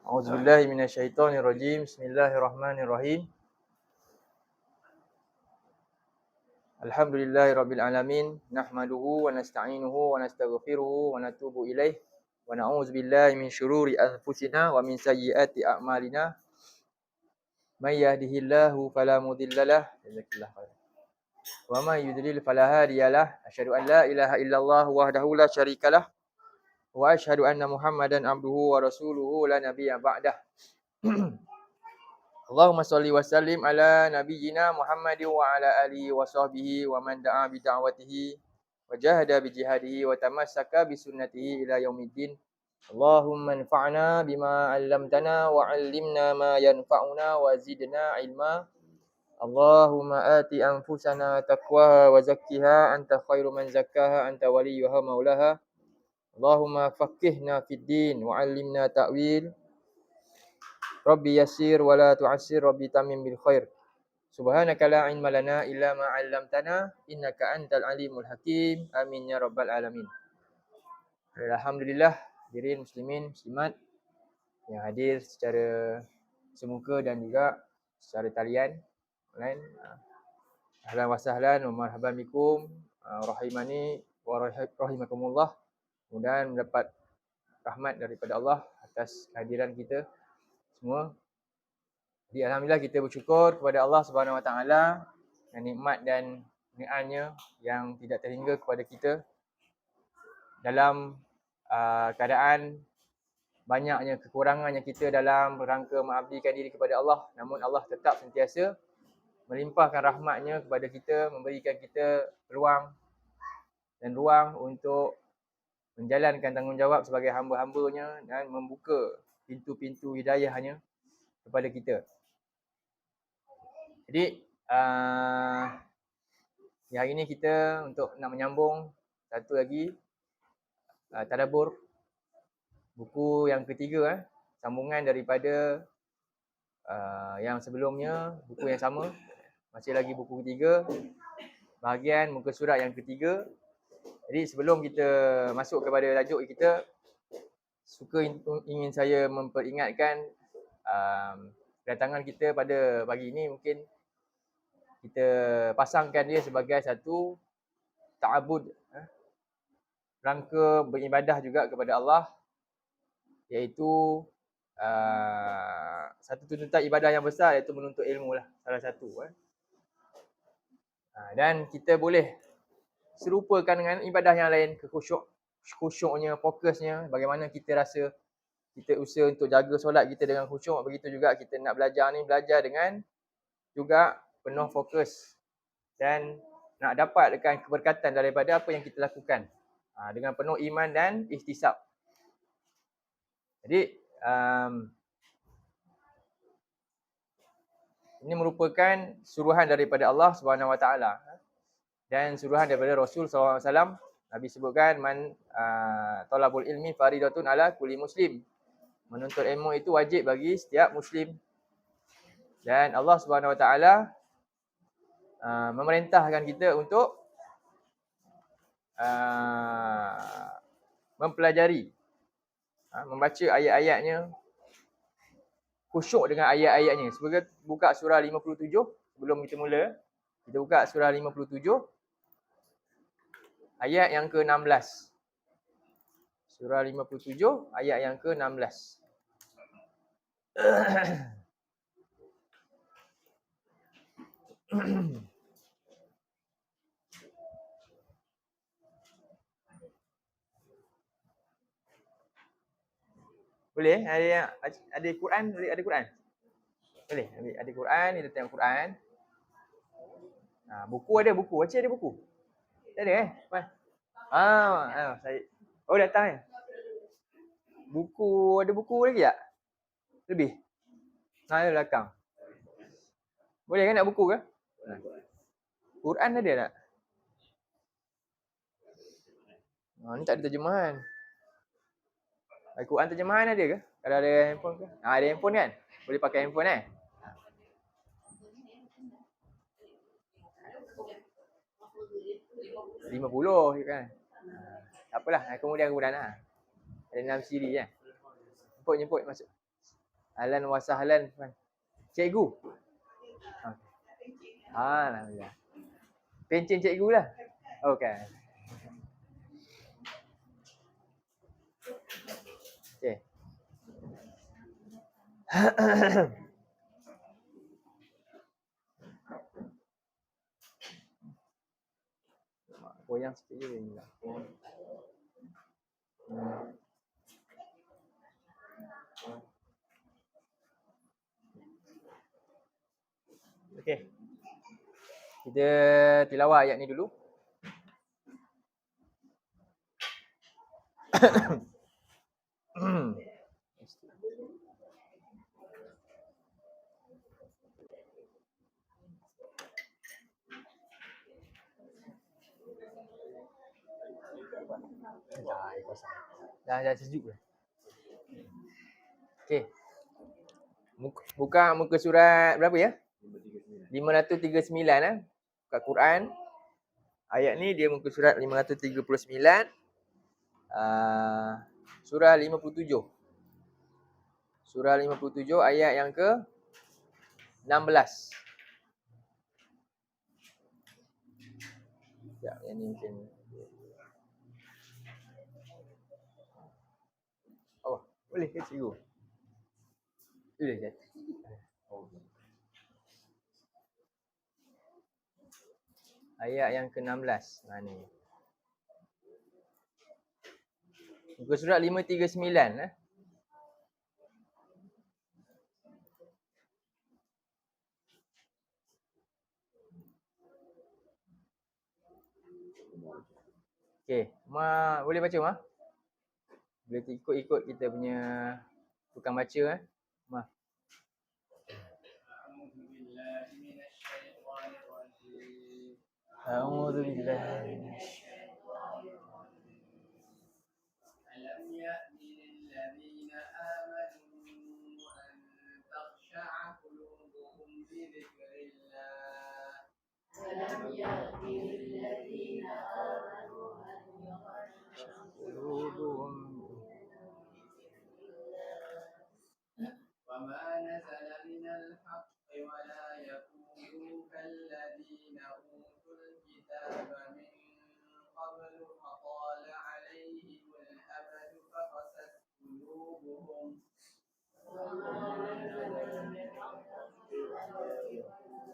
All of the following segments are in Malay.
A'udzubillahi minasyaitonirrajim. Bismillahirrahmanirrahim. Alhamdulillahirabbil alamin. Nahmaduhu wa nasta'inuhu wa nastaghfiruhu wa natubu ilaih. Wa na'udzubillahi min syururi anfusina wa min sayyiati a'malina. May yahdihillahu fala mudhillalah wa may yudlil fala hadiyalah. Asyhadu an la ilaha illallah wahdahu la syarikalah wa asyhadu anna Muhammadan abduhu wa rasuluhu la nabiyya ba'dah. Allahumma shalli wa sallim ala nabiyyina Muhammadin wa ala alihi wa sahbihi wa man da'a bi da'watihi wa jahada bi jihadihi wa tamassaka bi sunnatihi ila yaumiddin. Allahumma anfa'na bima 'allamtana wa 'allimna ma yanfa'una wa zidna ilma. Allahumma ati anfusana taqwaha wa zakkiha anta khairu man zakkaha anta waliyuha maulaha. Allahumma faqqihna fid din wa 'allimna ta'wil. Rabbi yassir wa la tu'assir, Rabbi tamim bil khair. Subhanaka la ilma lana illa ma 'allamtana innaka antal alimul hakim. Amin ya rabbal alamin. Alhamdulillah, hadirin muslimin muslimat yang hadir secara semuka dan juga secara talian online. Ahlan wa sahlan wa marhaban bikum, rahimani wa rahimakumullah. Mudah-mudahan mendapat rahmat daripada Allah atas kehadiran kita semua. Jadi alhamdulillah kita bersyukur kepada Allah Subhanahu Wa Taala dan nikmat dan ni'amnya yang tidak terhingga kepada kita dalam keadaan banyaknya kekurangan yang kita dalam rangka mengabdikan diri kepada Allah, namun Allah tetap sentiasa melimpahkan rahmatnya kepada kita, memberikan kita peluang dan ruang untuk menjalankan tanggungjawab sebagai hamba-hambanya dan membuka pintu-pintu hidayahnya kepada kita. Jadi hari ini kita untuk nak menyambung satu lagi tadabbur buku yang ketiga, sambungan daripada yang sebelumnya, buku yang sama, masih lagi buku ketiga, bahagian muka surat yang ketiga. Jadi sebelum kita masuk kepada tajuk kita, ingin saya memperingatkan kedatangan kita pada pagi ini mungkin kita pasangkan dia sebagai satu ta'abud, rangka beribadah juga kepada Allah, iaitu satu tuntutan ibadah yang besar, iaitu menuntut ilmu lah, salah satu. Dan kita boleh serupakan dengan ibadah yang lain, khusyuknya, fokusnya, bagaimana kita rasa kita usaha untuk jaga solat kita dengan khusyuk, begitu juga kita nak belajar ni, belajar dengan juga penuh fokus dan nak dapatkan keberkatan daripada apa yang kita lakukan dengan penuh iman dan ihtisab. Jadi ini merupakan suruhan daripada Allah Subhanahu Wa Taala dan suruhan daripada Rasul SAW. Nabi sebutkan man talabul ilmi faridatun ala kulli muslim. Menuntut ilmu itu wajib bagi setiap muslim. Dan Allah Subhanahu Wa Taala memerintahkan kita untuk mempelajari, membaca ayat-ayatnya, khusyuk dengan ayat-ayatnya. Sebagai buka surah 57, sebelum kita mula, kita buka surah 57, ayat yang ke-16. Surah 57, ayat yang ke-16. Boleh? Ada Quran? Boleh ada Quran? Boleh? Ada Quran, kita tengok Quran. Buku ada buku. Baca ada buku? Tak ada saya. Oh, datang ya? Buku, ada buku lagi tak? Lebih? Ada belakang. Boleh kan nak buku ke? Quran ada tak? Ni tak ada terjemahan. Al-Quran terjemahan ada ke? Kalau ada handphone ke? Ada handphone kan? Boleh pakai handphone 50 kan? Tak apalah, kemudian lah. Ada 6 siri kan? Jemput masuk. Ahlan wa sahlan. Cikgu. Alhamdulillah. Pencen cikgu lah. Okey. Okey. Goyang sikit je ni lah. Okey. Kita tilawah ayat ni dulu. Dah sejuk dah. Okey. Buka muka surat berapa ya? 539 kat Quran. Ayat ni dia muka surat 539. Surah 57. Surah 57 ayat yang ke 16. Ya, yang ni mungkin. Oh, boleh ke cikgu? Boleh je. Ayat yang ke-16. Mana ni? Muka surat 539 Okey, Ma boleh baca Ma? Boleh ikut kita punya tukang baca Ma. A'udzu billahi minasyaitonir rajim. Alam ya'ni lil ladzina amanu an takhsha'a qulubuhum bi dzikrillah. Alam ya'ni lil ladzina amanu an takhsha'a qulubuhum wa ma nazala minal haqqi wa la yakunu kalladzina utul kitaba min qablu faqala alaihimul amadu faqasat qulubuhum wa ma nazala minal haqqi wa la yakunu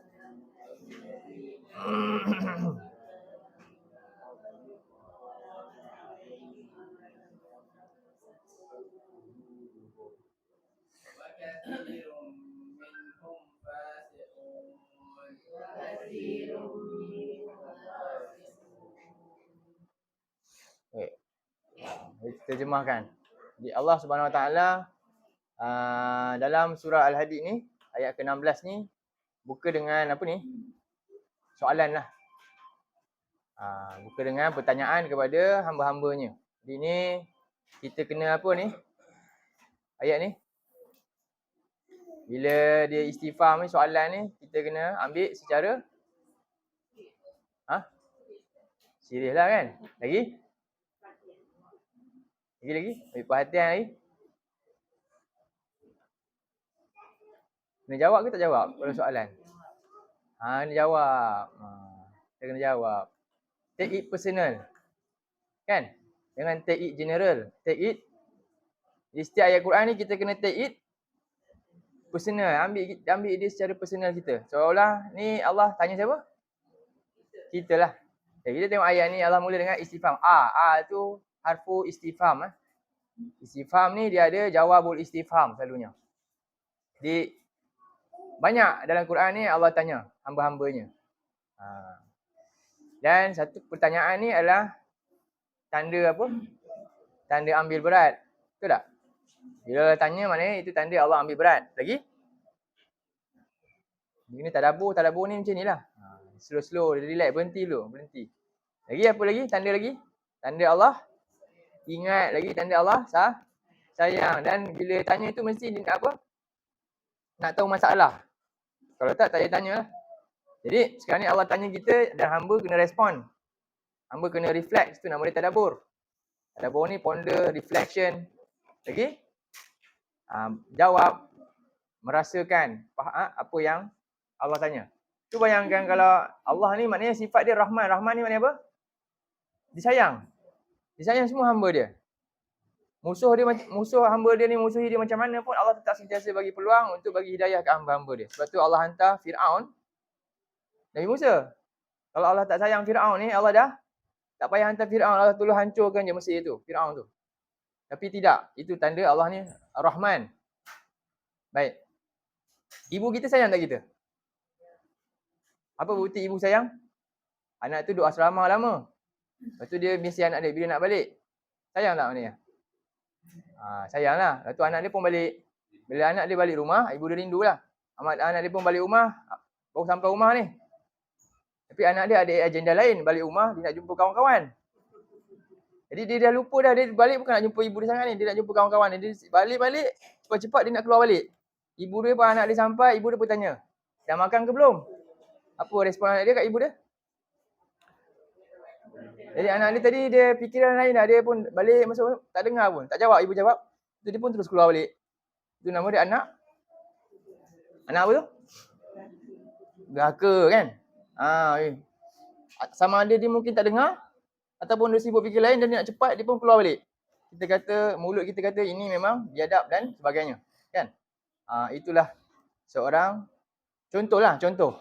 terjemahkan. Jadi Allah Subhanahu Wa Taala dalam surah Al-Hadid ni ayat ke-16 ni buka dengan apa ni? Soalan lah. Buka dengan pertanyaan kepada hamba-hambanya. Jadi ni kita kena apa ni? Ayat ni. Bila dia istifham ni, soalan ni, kita kena ambil secara serius lah kan? Lagi? Ambil perhatian lagi. Kena jawab ke tak jawab pada soalan? Kena jawab. Kita kena jawab. Take it personal. Kan? Jangan take it general. Take it. Di setiap ayat Quran ni kita kena take it personal. Ambil dia secara personal kita. Seolah ni Allah tanya siapa? Kita lah. Kita tengok ayat ni Allah mula dengan istifham. Tu harfu istifham. Istifham ni dia ada jawabul istifham selalunya. Jadi banyak dalam Quran ni Allah tanya hamba-hambanya. Dan satu pertanyaan ni adalah tanda apa? Tanda ambil berat. Betul tak? Bila Allah tanya maknanya itu tanda Allah ambil berat. Lagi? Ini tadabbur ni macam ni lah. Slow, relax, berhenti dulu. Lagi apa lagi? Tanda lagi? Tanda Allah ingat lagi, tanda Allah sayang. Dan bila tanya tu mesti nak apa? Nak tahu masalah. Kalau tak payah tanya lah. Jadi sekarang ni Allah tanya kita dan hamba kena respon. Hamba kena reflect. Itu nama dia tadabbur. Tadabbur ni ponder, reflection. Lagi? jawab, merasakan apa yang Allah tanya. Tu bayangkan kalau Allah ni maknanya sifat dia Rahman. Rahman ni maknanya apa? Disayang. Disayang semua hamba dia. Musuh hamba dia ni musuhi dia macam mana pun Allah tetap sentiasa bagi peluang untuk bagi hidayah ke hamba-hamba dia. Sebab tu Allah hantar Firaun Nabi Musa. Kalau Allah tak sayang Firaun ni, Allah dah tak payah hantar Firaun, Allah tolong hancurkan je Mesir tu, Firaun tu. Tapi tidak, itu tanda Allah ni Rahman. Baik. Ibu kita sayang tak kita? Apa bukti ibu sayang? Anak tu duduk asrama lama. Lepas tu dia mesti anak dia bila nak balik. Sayang tak maknanya? Sayanglah. Lepas tu anak dia pun balik. Bila anak dia balik rumah, ibu dia rindulah. Anak dia pun balik rumah, baru sampai rumah ni. Tapi anak dia ada agenda lain, balik rumah dia nak jumpa kawan-kawan. Jadi dia dah lupa dah, dia balik bukan nak jumpa ibu dia sangat ni, dia nak jumpa kawan-kawan ni. Dia balik-balik, cepat-cepat dia nak keluar balik. Ibu dia pun anak dia sampai, ibu dia pun tanya, dah makan ke belum? Apa respon anak dia kat ibu dia? Jadi anak dia tadi dia fikiran lain dah, dia pun balik masuk tak dengar pun, tak jawab, ibu jawab. Dia pun terus keluar balik. Itu nama dia anak apa tu? Derhaka kan? Sama ada dia mungkin tak dengar ataupun dia sibuk fikir lain dan dia nak cepat, dia pun keluar balik. Kita kata, mulut kita kata ini memang biadab dan sebagainya. Kan? Itulah seorang contoh.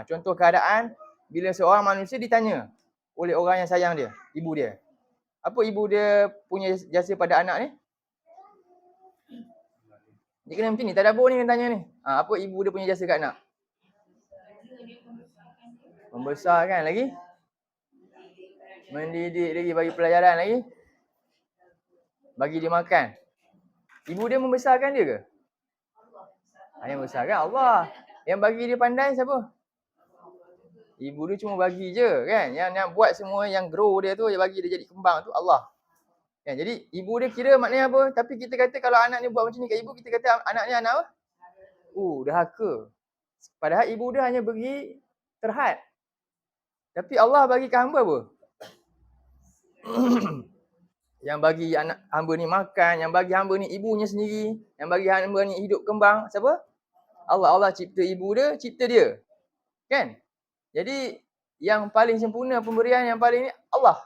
Contoh keadaan bila seorang manusia ditanya oleh orang yang sayang dia, ibu dia. Apa ibu dia punya jasa pada anak ni? Dia kena macam ni, tadabbur ni tanya ni. Apa ibu dia punya jasa kat anak? Membesarkan lagi? Mendidik lagi, bagi pelajaran lagi? Bagi dia makan. Ibu dia membesarkan dia ke? Yang membesarkan Allah. Yang bagi dia pandai siapa? Ibu dia cuma bagi je kan. Yang buat semua, yang grow dia tu, yang bagi dia jadi kembang tu Allah. Kan? Jadi ibu dia kira maknanya apa? Tapi kita kata kalau anak ni buat macam ni kat ibu, kita kata anak ni anak apa? Derhaka. Padahal ibu dia hanya bagi terhad. Tapi Allah bagi ke hamba apa? Yang bagi anak hamba ni makan, yang bagi hamba ni ibunya sendiri, yang bagi hamba ni hidup kembang, siapa? Allah cipta ibu dia, cipta dia. Kan? Jadi yang paling sempurna pemberian yang paling ni Allah.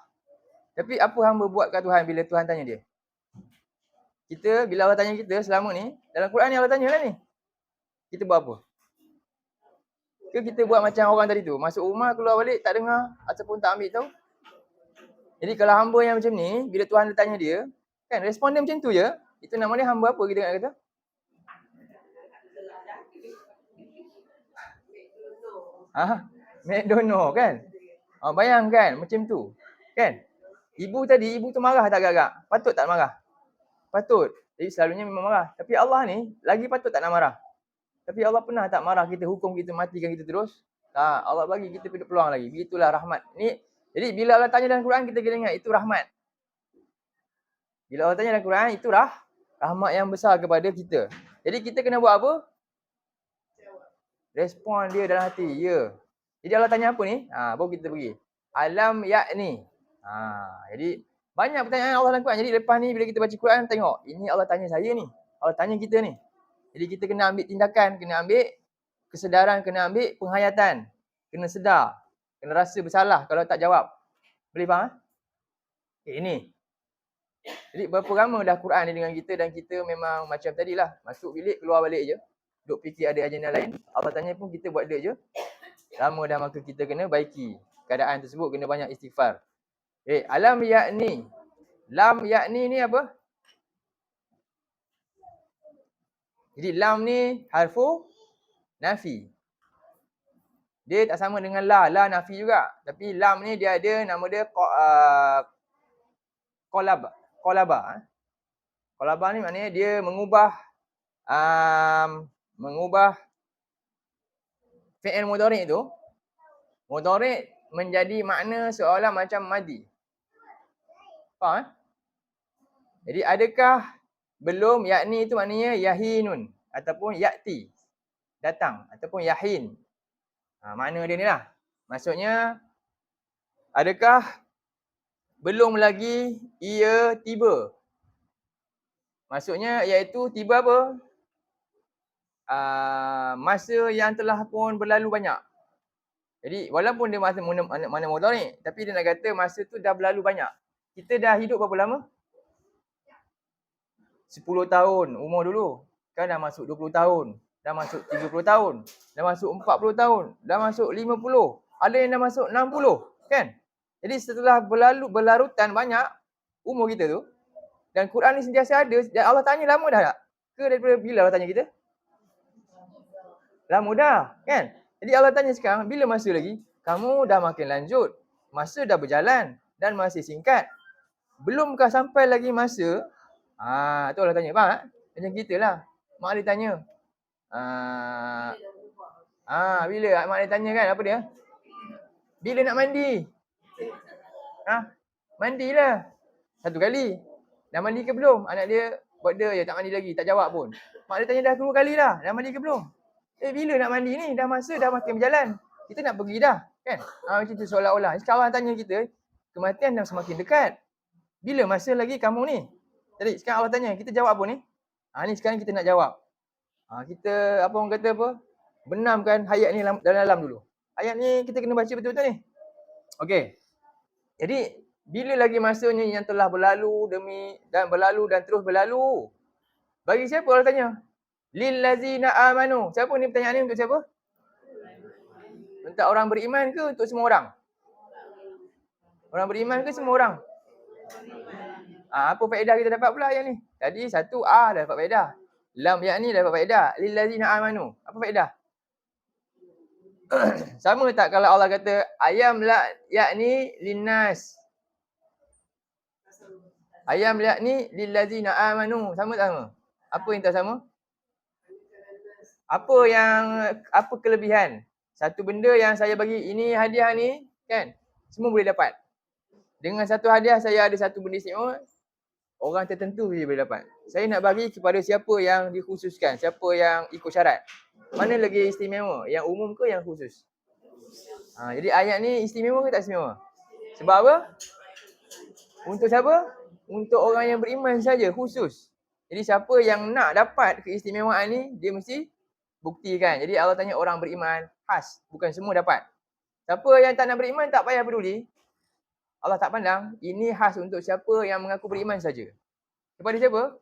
Tapi apa hamba buat kat Tuhan bila Tuhan tanya dia? Kita bila Allah tanya kita selama ni, dalam Quran ni Allah tanya lah ni. Kita buat apa? Ke kita buat macam orang tadi tu, masuk rumah keluar balik tak dengar ataupun tak ambil tahu? Jadi kalau hamba yang macam ni, bila Tuhan tanya dia, kan respon dia macam tu je, itu namanya hamba apa kita nak kata? McDonald kan? Bayangkan macam tu. Kan? Ibu tu marah tak agak-agak? Patut tak marah? Patut. Jadi selalunya memang marah. Tapi Allah ni lagi patut tak nak marah. Tapi Allah pernah tak marah kita, hukum kita, matikan kita terus? Tak. Allah bagi kita peluang lagi. Begitulah rahmat. Jadi bila Allah tanya dalam Quran, kita kena ingat itu rahmat. Bila Allah tanya dalam Quran, itu rahmat yang besar kepada kita. Jadi kita kena buat apa? Respon dia dalam hati. Ya. Jadi Allah tanya apa ni? Baru kita pergi. Alam yakni. Jadi banyak pertanyaan Allah dalam Quran. Jadi lepas ni bila kita baca Quran, tengok. Ini Allah tanya saya ni. Allah tanya kita ni. Jadi kita kena ambil tindakan, kena ambil kesedaran, kena ambil penghayatan. Kena sedar. Kena rasa bersalah kalau tak jawab. Boleh faham? Ini. Jadi berapa lama dah Quran ni dengan kita dan kita memang macam tadilah. Masuk bilik, keluar balik je. Duk fikir ada agenda lain. Allah tanya pun kita buat dia je. Lama dah, maka kita kena baiki keadaan tersebut, kena banyak istighfar. Alam yakni. Lam yakni ni apa? Jadi lam ni harfu nafi. Dia tak sama dengan la nafi juga. Tapi lam ni dia ada nama dia qalaba. Qalaba ni maknanya dia mengubah fi'il mudhari' tu. Mudhari' menjadi makna seolah macam madi. Faham? Jadi adakah belum, yakni itu maknanya yahinun ataupun ya'ti, datang, ataupun yahin. Makna dia ni lah. Maksudnya, adakah belum lagi ia tiba? Maksudnya iaitu tiba apa? Masa yang telah pun berlalu banyak. Jadi walaupun dia masa mana mudhari, tapi dia nak kata masa tu dah berlalu banyak. Kita dah hidup berapa lama? 10 tahun umur dulu. Kan dah masuk 20 tahun. Dah masuk 30 tahun. Dah masuk 40 tahun. Dah masuk 50. Ada yang dah masuk 60. Kan? Jadi setelah berlarutan banyak umur kita tu. Dan Quran ni sentiasa ada. Dan Allah tanya lama dah tak? Ke daripada bila Allah tanya kita? Lama dah. Kan? Jadi Allah tanya sekarang, bila masa lagi? Kamu dah makin lanjut. Masa dah berjalan. Dan masih singkat. Belumkah sampai lagi masa? Tu Allah tanya. Faham tak? Macam kita lah. Mak dia tanya. Bila mak dia tanya kan, apa dia? Bila nak mandi? Mandilah. Satu kali. Dah mandi ke belum? Anak dia buat dia je, tak mandi lagi. Tak jawab pun. Mak dia tanya dah 2 kali dah. Dah mandi ke belum? Bila nak mandi ni? Dah masa dah makin berjalan. Kita nak pergi dah. Kan? Macam tu seolah-olah. Sekarang tanya kita, kematian dah semakin dekat. Bila masa lagi kamu ni? Jadi sekarang Allah tanya, kita jawab apa ni? Ni sekarang kita nak jawab. Kita, apa orang kata apa? Benamkan ayat ni dalam dulu. Ayat ni kita kena baca betul-betul ni. Okey. Jadi, bila lagi masanya yang telah berlalu dan terus berlalu? Bagi siapa Allah tanya? Lillazina amanu. Siapa ni pertanyaan ni untuk siapa? Untuk orang beriman ke untuk semua orang? Orang beriman ke semua orang? Apa faedah kita dapat pula ayat ni? Tadi satu dah dapat faedah. Lam ayat ni dah dapat faedah. Lillazina amanu. Apa faedah? Sama tak kalau Allah kata ayam la yakni linnas? Ayam yakni lillazina amanu. Sama-sama. Apa yang tak sama? Apa kelebihan? Satu benda yang saya bagi, ini hadiah ni kan, semua boleh dapat. Dengan satu hadiah saya ada satu benda istimewa, orang tertentu je boleh dapat. Saya nak bagi kepada siapa yang dikhususkan, siapa yang ikut syarat. Mana lagi istimewa? Yang umum ke yang khusus? Jadi ayat ni istimewa ke tak istimewa? Sebab apa? Untuk siapa? Untuk orang yang beriman saja, khusus. Jadi siapa yang nak dapat keistimewaan ni, dia mesti buktikan. Jadi Allah tanya orang beriman, khas. Bukan semua dapat. Siapa yang tak nak beriman, tak payah peduli. Allah tak pandang. Ini khas untuk siapa yang mengaku beriman saja. Kepada siapa?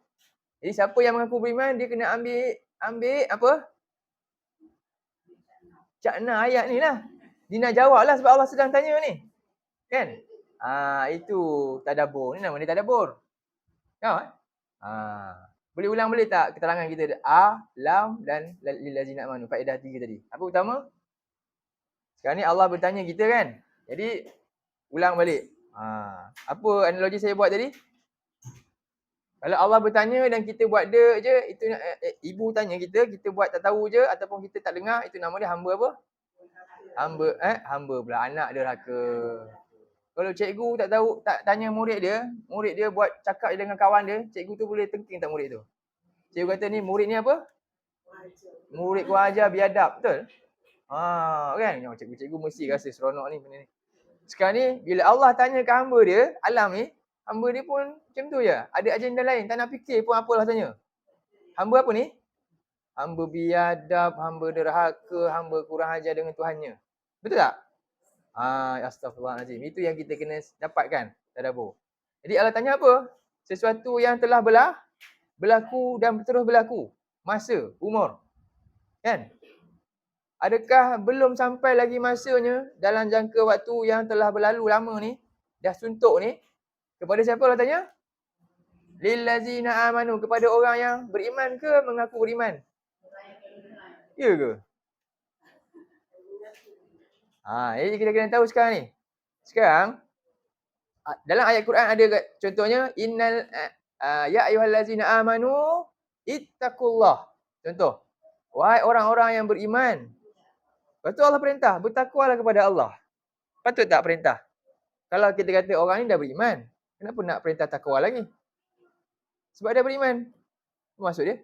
Jadi siapa yang mengaku beriman, dia kena ambil apa? Cakna ayat ni lah. Dia nak jawab lah sebab Allah sedang tanya ni. Kan? Itu tadabbur. Ni nama dia tadabbur. Tahu tak? Boleh ulang boleh tak keterangan kita? Lam dan lillazina amanu. Faedah 3 tadi. Apa utama? Sekarang ni Allah bertanya kita kan. Jadi ulang balik. Apa analogi saya buat tadi? Kalau Allah bertanya dan kita buat dia je, itu ibu tanya kita buat tak tahu je ataupun kita tak dengar, itu nama dia hamba apa? Hamba pula, anak derhaka. Kalau cikgu tak tahu, tak tanya murid dia buat cakap dengan kawan dia, cikgu tu boleh tengking tak murid tu? Cikgu kata ni murid ni apa? Murid kurang ajar biadab, betul? Kan? Cikgu mesti rasa seronok ni benda ni. Sekarang ni bila Allah tanya ke hamba dia, alam ni, hamba dia pun macam tu je. Ada agenda lain, tak nak fikir pun apa Allah tanya. Hamba apa ni? Hamba biadab, hamba derhaka, hamba kurang ajar dengan Tuhannya. Betul tak? Astaghfirullahaladzim. Itu yang kita kena dapatkan tadabbur. Jadi Allah tanya apa? Sesuatu yang telah berlaku dan terus berlaku. Masa, umur. Kan? Adakah belum sampai lagi masanya dalam jangka waktu yang telah berlalu lama ni, dah suntuk ni? Kepada siapa Allah tanya? Lillazina amanu. Kepada orang yang beriman ke mengaku beriman? Ya ke? Jadi kita kena tahu sekarang ni. Sekarang dalam ayat Quran ada contohnya innal ya ayyuhallazina amanu ittaqullah. Contoh. Wahai orang-orang yang beriman. Lepas tu Allah perintah, bertakwalah kepada Allah. Patut tak perintah? Kalau kita kata orang ni dah beriman, kenapa nak perintah takwa lagi? Sebab dia beriman. Apa maksud dia?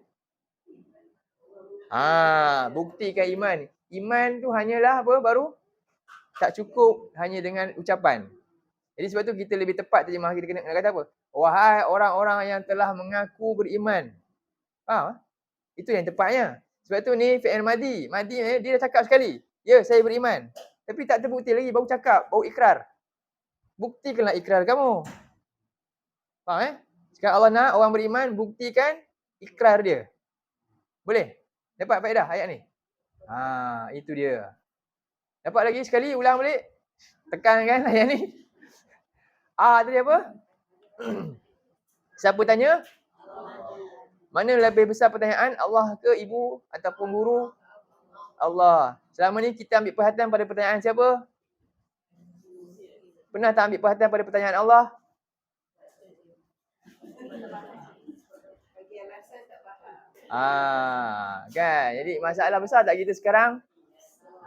Buktikan iman. Iman tu hanyalah apa baru? Tak cukup hanya dengan ucapan. Jadi sebab tu kita lebih tepat terjemah kita kena nak kata apa? Wahai orang-orang yang telah mengaku beriman. Faham? Itu yang tepatnya. Sebab tu ni fi'il madi. Madi dia dah cakap sekali. Ya, saya beriman. Tapi tak terbukti lagi, baru cakap, baru ikrar. Buktikanlah ikrar kamu. Faham Sekarang Allah nak orang beriman buktikan ikrar dia. Boleh? Dapat faedah ayat ni? Itu dia. Dapat lagi sekali, ulang balik. Tekankan ayat ni. Tadi apa? Siapa tanya? Mana lebih besar pertanyaan? Allah ke ibu ataupun guru? Allah. Selama ni kita ambil perhatian pada pertanyaan siapa? Pernah tak ambil perhatian pada pertanyaan Allah? Kan? Jadi masalah besar tak kita sekarang?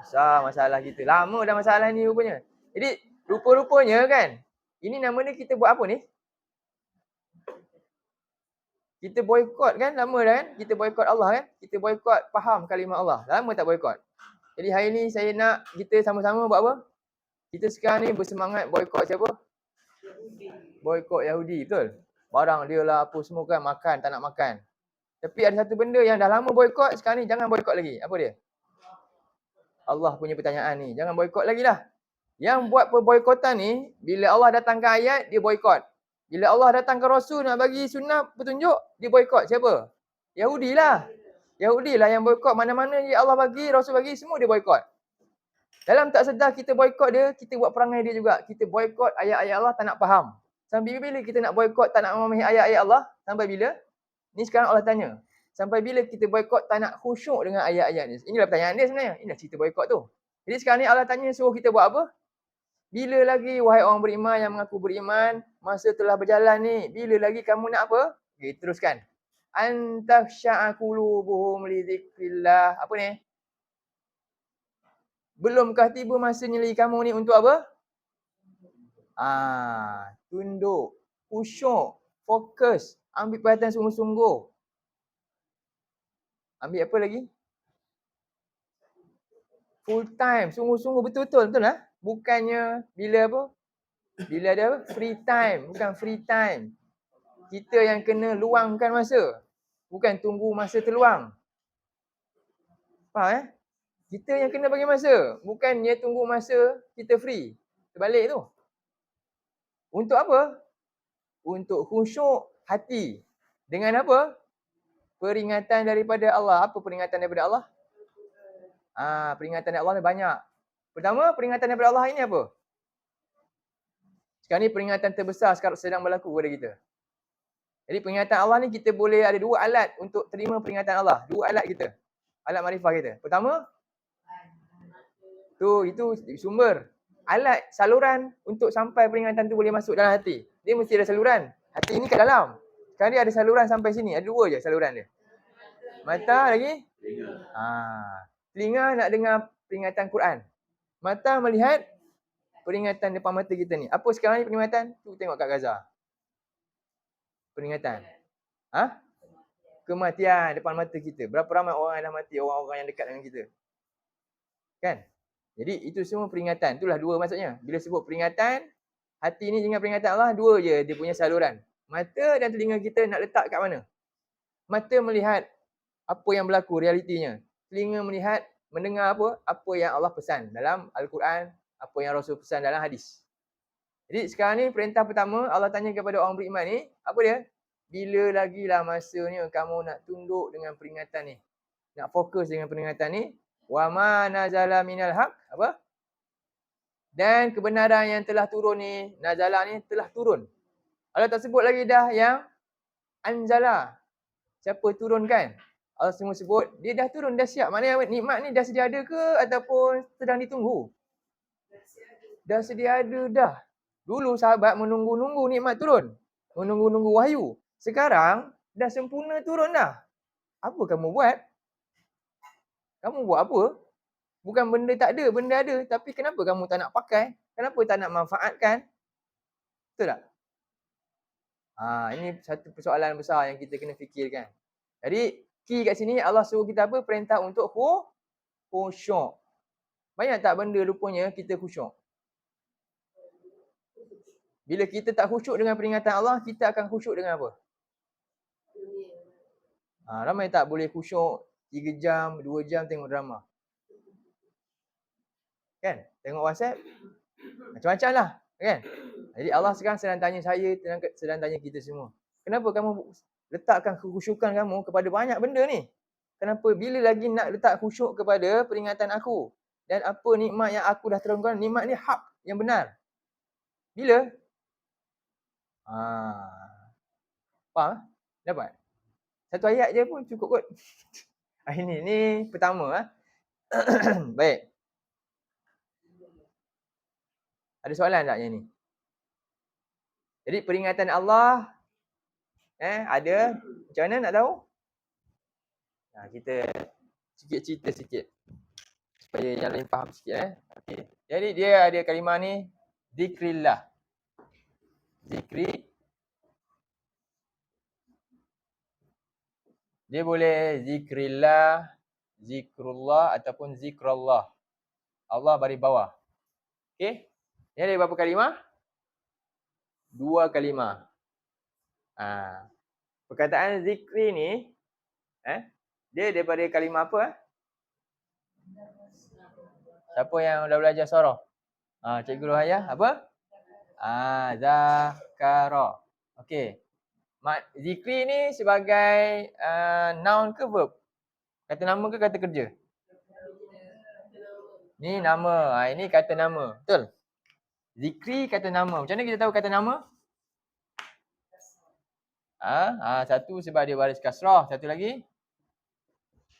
Besar masalah kita. Lama dah masalah ni rupanya. Jadi rupa-rupanya kan, ini nama ni kita buat apa ni? Kita boykot kan, lama dah kan? Kita boykot Allah kan? Kita boykot faham kalimah Allah. Lama tak boykot. Jadi hari ni saya nak kita sama-sama buat apa? Kita sekarang ni bersemangat boykot siapa? Boykot Yahudi, betul? Barang dia lah apa semua kan, makan, tak nak makan. Tapi ada satu benda yang dah lama boykot, sekarang ni jangan boykot lagi. Apa dia? Allah punya pertanyaan ni. Jangan boykot lagi lah. Yang buat perboykotan ni, bila Allah datangkan ayat, dia boykot. Bila Allah datangkan Rasul nak bagi sunnah petunjuk, dia boykot. Siapa? Yahudi lah. Yahudi lah yang boykot. Mana-mana yang Allah bagi, Rasul bagi, semua dia boykot. Dalam tak sedar kita boykot dia, kita buat perangai dia juga. Kita boykot ayat-ayat Allah, tak nak faham. Sampai bila kita nak boykot, tak nak memahami ayat-ayat Allah? Sampai bila? Ni sekarang Allah tanya. Sampai bila kita boykot, tak nak khusyuk dengan ayat-ayat ni? Inilah pertanyaan dia sebenarnya. Inilah cerita boykot tu. Jadi sekarang ni Allah tanya suruh kita buat apa? Bila lagi wahai orang beriman yang mengaku beriman, masa telah berjalan ni, bila lagi kamu nak apa? Okay, teruskan. Antakhsha'a qulubuhum li dzikrillah. Apa ni? Belumkah tiba masa nyeli kamu ni untuk apa? Tunduk, khusyuk, fokus, ambil perhatian sungguh-sungguh. Ambil apa lagi? Full time, sungguh-sungguh, betul-betul, betul lah. Bukannya bila apa? Bila ada apa? Free time, bukan free time. Kita yang kena luangkan masa. Bukan tunggu masa terluang. Faham Kita yang kena bagi masa. Bukannya tunggu masa kita free. Terbalik tu. Untuk apa? Untuk khusyuk hati. Dengan apa? Peringatan daripada Allah. Apa peringatan daripada Allah? Peringatan dari Allah ni banyak. Pertama, peringatan daripada Allah ini apa? Sekarang ni peringatan terbesar sekarang sedang berlaku kepada kita. Jadi peringatan Allah ni kita boleh ada dua alat untuk terima peringatan Allah. Dua alat kita. Alat makrifah kita. Pertama, itu sumber. Alat saluran untuk sampai peringatan tu boleh masuk dalam hati. Dia mesti ada saluran. Hati ni kat dalam. Sekarang dia ada saluran sampai sini. Ada dua je saluran dia. Mata lagi? Telinga nak dengar peringatan Quran. Mata melihat peringatan depan mata kita ni. Apa sekarang ni peringatan? Tu tengok kat Gaza. Peringatan. Kematian depan mata kita. Berapa ramai orang yang dah mati, orang-orang yang dekat dengan kita. Kan? Jadi itu semua peringatan. Itulah dua maksudnya. Bila sebut peringatan, hati ni dengan peringatan Allah, dua je dia punya saluran. Mata dan telinga kita nak letak kat mana? Mata melihat apa yang berlaku realitinya. Telinga melihat, mendengar apa yang Allah pesan dalam Al-Quran, apa yang Rasul pesan dalam hadis. Jadi sekarang ni perintah pertama Allah tanya kepada orang beriman ni, apa dia? Bila lagilah masanya kamu nak tunduk dengan peringatan ni? Nak fokus dengan peringatan ni? Wa ma nazala minal haq, apa? Dan kebenaran yang telah turun ni, nazala ni telah turun. Allah tak sebut lagi dah yang anzala. Siapa turunkan? Allah semua sebut, dia dah turun, dah siap. Maknanya nikmat ni dah sedia ada ke ataupun sedang ditunggu? Dah sedia ada dah. Dulu sahabat menunggu-nunggu nikmat turun. Menunggu-nunggu wahyu. Sekarang dah sempurna turun dah. Apa kamu buat? Kamu buat apa? Bukan benda tak ada, benda ada. Tapi kenapa kamu tak nak pakai? Kenapa tak nak manfaatkan? Betul tak? Ini satu persoalan besar yang kita kena fikirkan. Jadi, key kat sini Allah suruh kita apa? Perintah untuk khusyuk. Banyak tak benda rupanya kita khusyuk? Bila kita tak khusyuk dengan peringatan Allah, kita akan khusyuk dengan apa? Ramai tak boleh khusyuk 3 jam, 2 jam tengok drama. Kan? Tengok WhatsApp, macam-macam lah. Kan? Jadi Allah sekarang sedang tanya saya, sedang tanya kita semua. Kenapa kamu letakkan kekhusyukan kamu kepada banyak benda ni? Kenapa bila lagi nak letak khusyuk kepada peringatan aku? Dan apa nikmat yang aku dah terangkan, nikmat ni hak yang benar. Bila? Faham? Dapat? Satu ayat je pun cukup kot. Ini pertama. Baik. Ada soalan tak yang ni? Jadi peringatan Allah ada. Macam mana nak tahu? Kita sikit cerita sikit. Supaya yang lain faham sikit. Okay. Jadi dia ada kalimah ni. Zikrillah. Zikri. Dia boleh zikrillah, zikrullah ataupun zikrullah. Allah baris bawah. Okey. Ni ada berapa kalimah? 2 kalimah. Perkataan zikri ni dia daripada kalimah apa? Siapa yang dah belajar surah? Cikgu Rohaya apa? Zakara. Okey. Zikri ni sebagai noun ke verb? Kata nama ke kata kerja? Ni nama. Ini kata nama. Betul? Zikri kata nama. Macam mana kita tahu kata nama? Satu sebab dia baris kasrah. Satu lagi,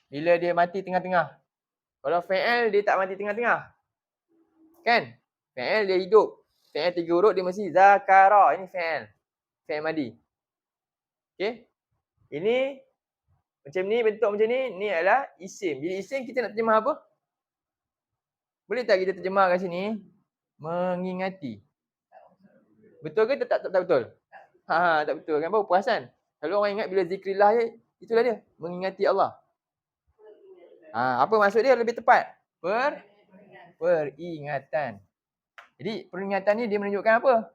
bila dia mati tengah-tengah. Kalau fi'il dia tak mati tengah-tengah. Kan? Fi'il dia hidup. Fi'il 3 huruf dia mesti zakara. Ini fi'il. Fi'il madi. Okey? Ini macam ni, bentuk macam ni. Ni adalah isim. Bila isim kita nak terjemah apa? Boleh tak kita terjemah kat sini? Mengingati. Betul ke tak betul? Tak betul kan? Baru perasan. Kalau orang ingat bila zikrillah je, itulah dia. Mengingati Allah. Apa maksud dia lebih tepat? Peringatan. Jadi peringatan ni dia menunjukkan apa?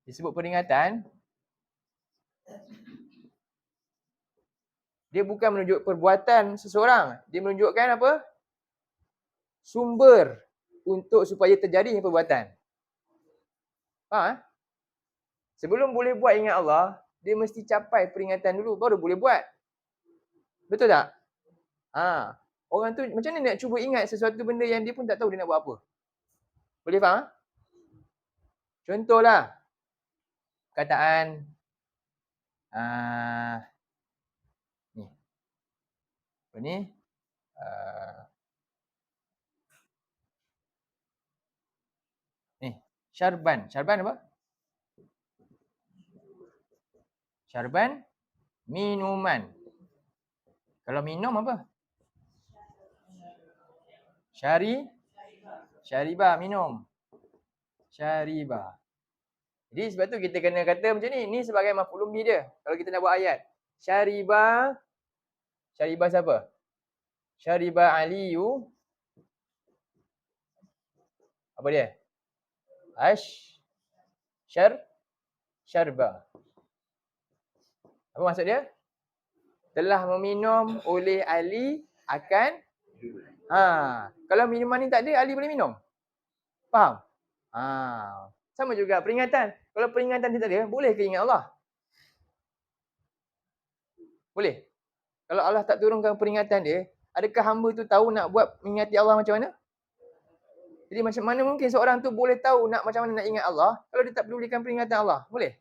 Disebut peringatan. Dia bukan menunjuk perbuatan seseorang. Dia menunjukkan apa? Sumber untuk supaya terjadinya perbuatan. Faham? Sebelum boleh buat ingat Allah, dia mesti capai peringatan dulu baru boleh buat. Betul tak? Orang tu macam mana nak cuba ingat sesuatu benda yang dia pun tak tahu dia nak buat apa? Boleh faham? Contohlah. Perkataan ni. Apa ni? Ni, syarban. Syarban apa? Syarban minuman. Kalau minum apa? Syaribah minum. Syaribah. Jadi sebab tu kita kena kata macam ni. Ni sebagai maf'ul bih dia. Kalau kita nak buat ayat. Syaribah. Syaribah siapa? Syaribah Aliyu. Apa dia? Syarba. Apa maksud dia? Telah meminum oleh Ali akan kalau minuman ni tak ada, Ali boleh minum. Faham? Sama juga peringatan. Kalau peringatan dia tak ada, boleh ke ingat Allah? Boleh. Kalau Allah tak turunkan peringatan dia, adakah hamba tu tahu nak buat mengingati Allah macam mana? Jadi macam mana mungkin seorang tu boleh tahu macam mana nak ingat Allah kalau dia tak pedulikan peringatan Allah? Boleh?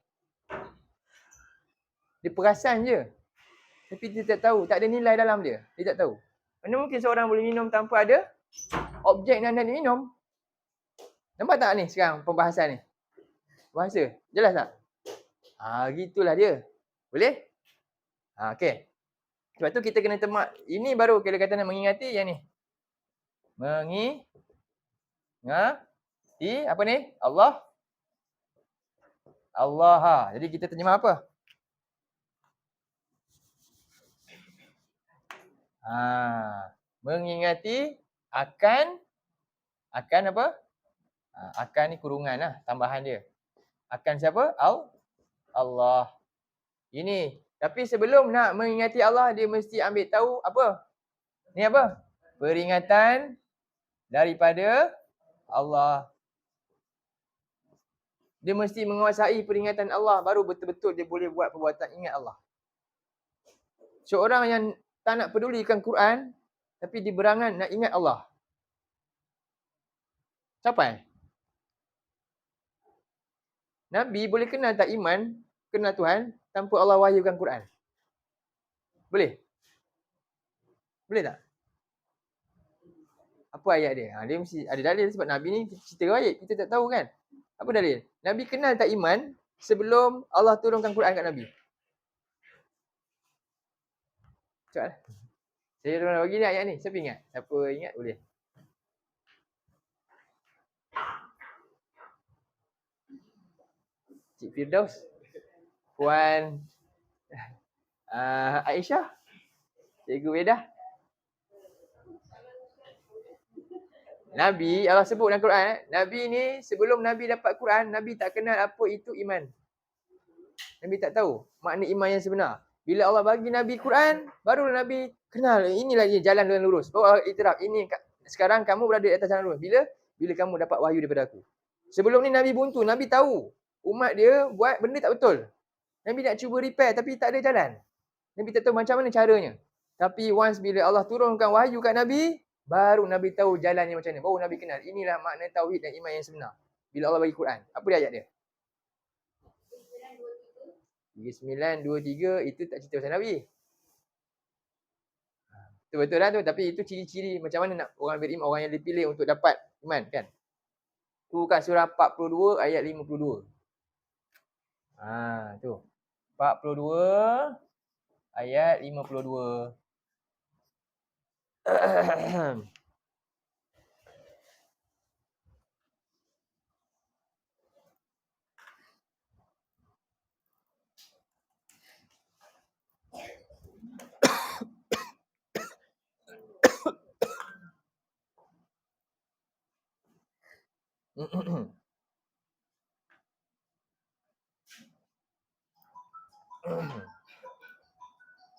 Dia perasan je. Tapi dia tak tahu, tak ada nilai dalam dia. Dia tak tahu. Mana mungkin seorang boleh minum tanpa ada objek yang nak diminum? Nampak tak ni sekarang pembahasan ni? Bahasa. Jelas tak? Gitulah dia. Boleh? Okey. Sebab tu kita kena temak. Ini baru kita kata nak mengingati yang ni. Mengingati apa ni? Allah. Jadi kita terjemah apa? Mengingati akan apa? Akan ni kurungan lah, tambahan dia. Akan siapa? Allah. Ini. Tapi sebelum nak mengingati Allah, dia mesti ambil tahu apa? Ni apa? Peringatan daripada Allah. Dia mesti menguasai peringatan Allah, baru betul-betul dia boleh buat perbuatan ingat Allah. Seorang yang tak nak pedulikan Quran, tapi di berangan nak ingat Allah. Siapa? Nabi boleh kenal tak iman, kenal Tuhan, tanpa Allah wahyukan Quran? Boleh? Boleh tak? Apa ayat dia? Dia mesti ada dalil sebab Nabi ni cerita gaib, kita tak tahu kan? Apa dalil? Nabi kenal tak iman sebelum Allah turunkan Quran kat Nabi? Cepat lah. Saya nak bagi ni ayat ni. Siapa ingat? Siapa ingat boleh. Cik Firdaus. Puan Aisyah. Cikgu Wedah. Nabi, Allah sebut dalam Quran, Nabi ni sebelum Nabi dapat Quran, Nabi tak kenal apa itu iman. Nabi tak tahu makna iman yang sebenar. Bila Allah bagi Nabi Quran, baru Nabi kenal, inilah dia jalan dengan lurus. Allah iktiraf, ini sekarang kamu berada di atas jalan lurus. Bila kamu dapat wahyu daripada aku. Sebelum ni Nabi buntu, Nabi tahu umat dia buat benda tak betul. Nabi nak cuba repair tapi tak ada jalan. Nabi tak tahu macam mana caranya. Tapi once bila Allah turunkan wahyu kat Nabi, baru Nabi tahu jalannya macam mana. Baru Nabi kenal. Inilah makna tauhid dan iman yang sebenar. Bila Allah bagi Quran. Apa dia ayat dia? 3923 itu tak cerita pasal Nabi. Betul lah tu. Tapi itu ciri-ciri macam mana nak orang beriman, orang yang dipilih untuk dapat iman kan. Tu kat surah 42 ayat 52. Tu. 42 ayat 52.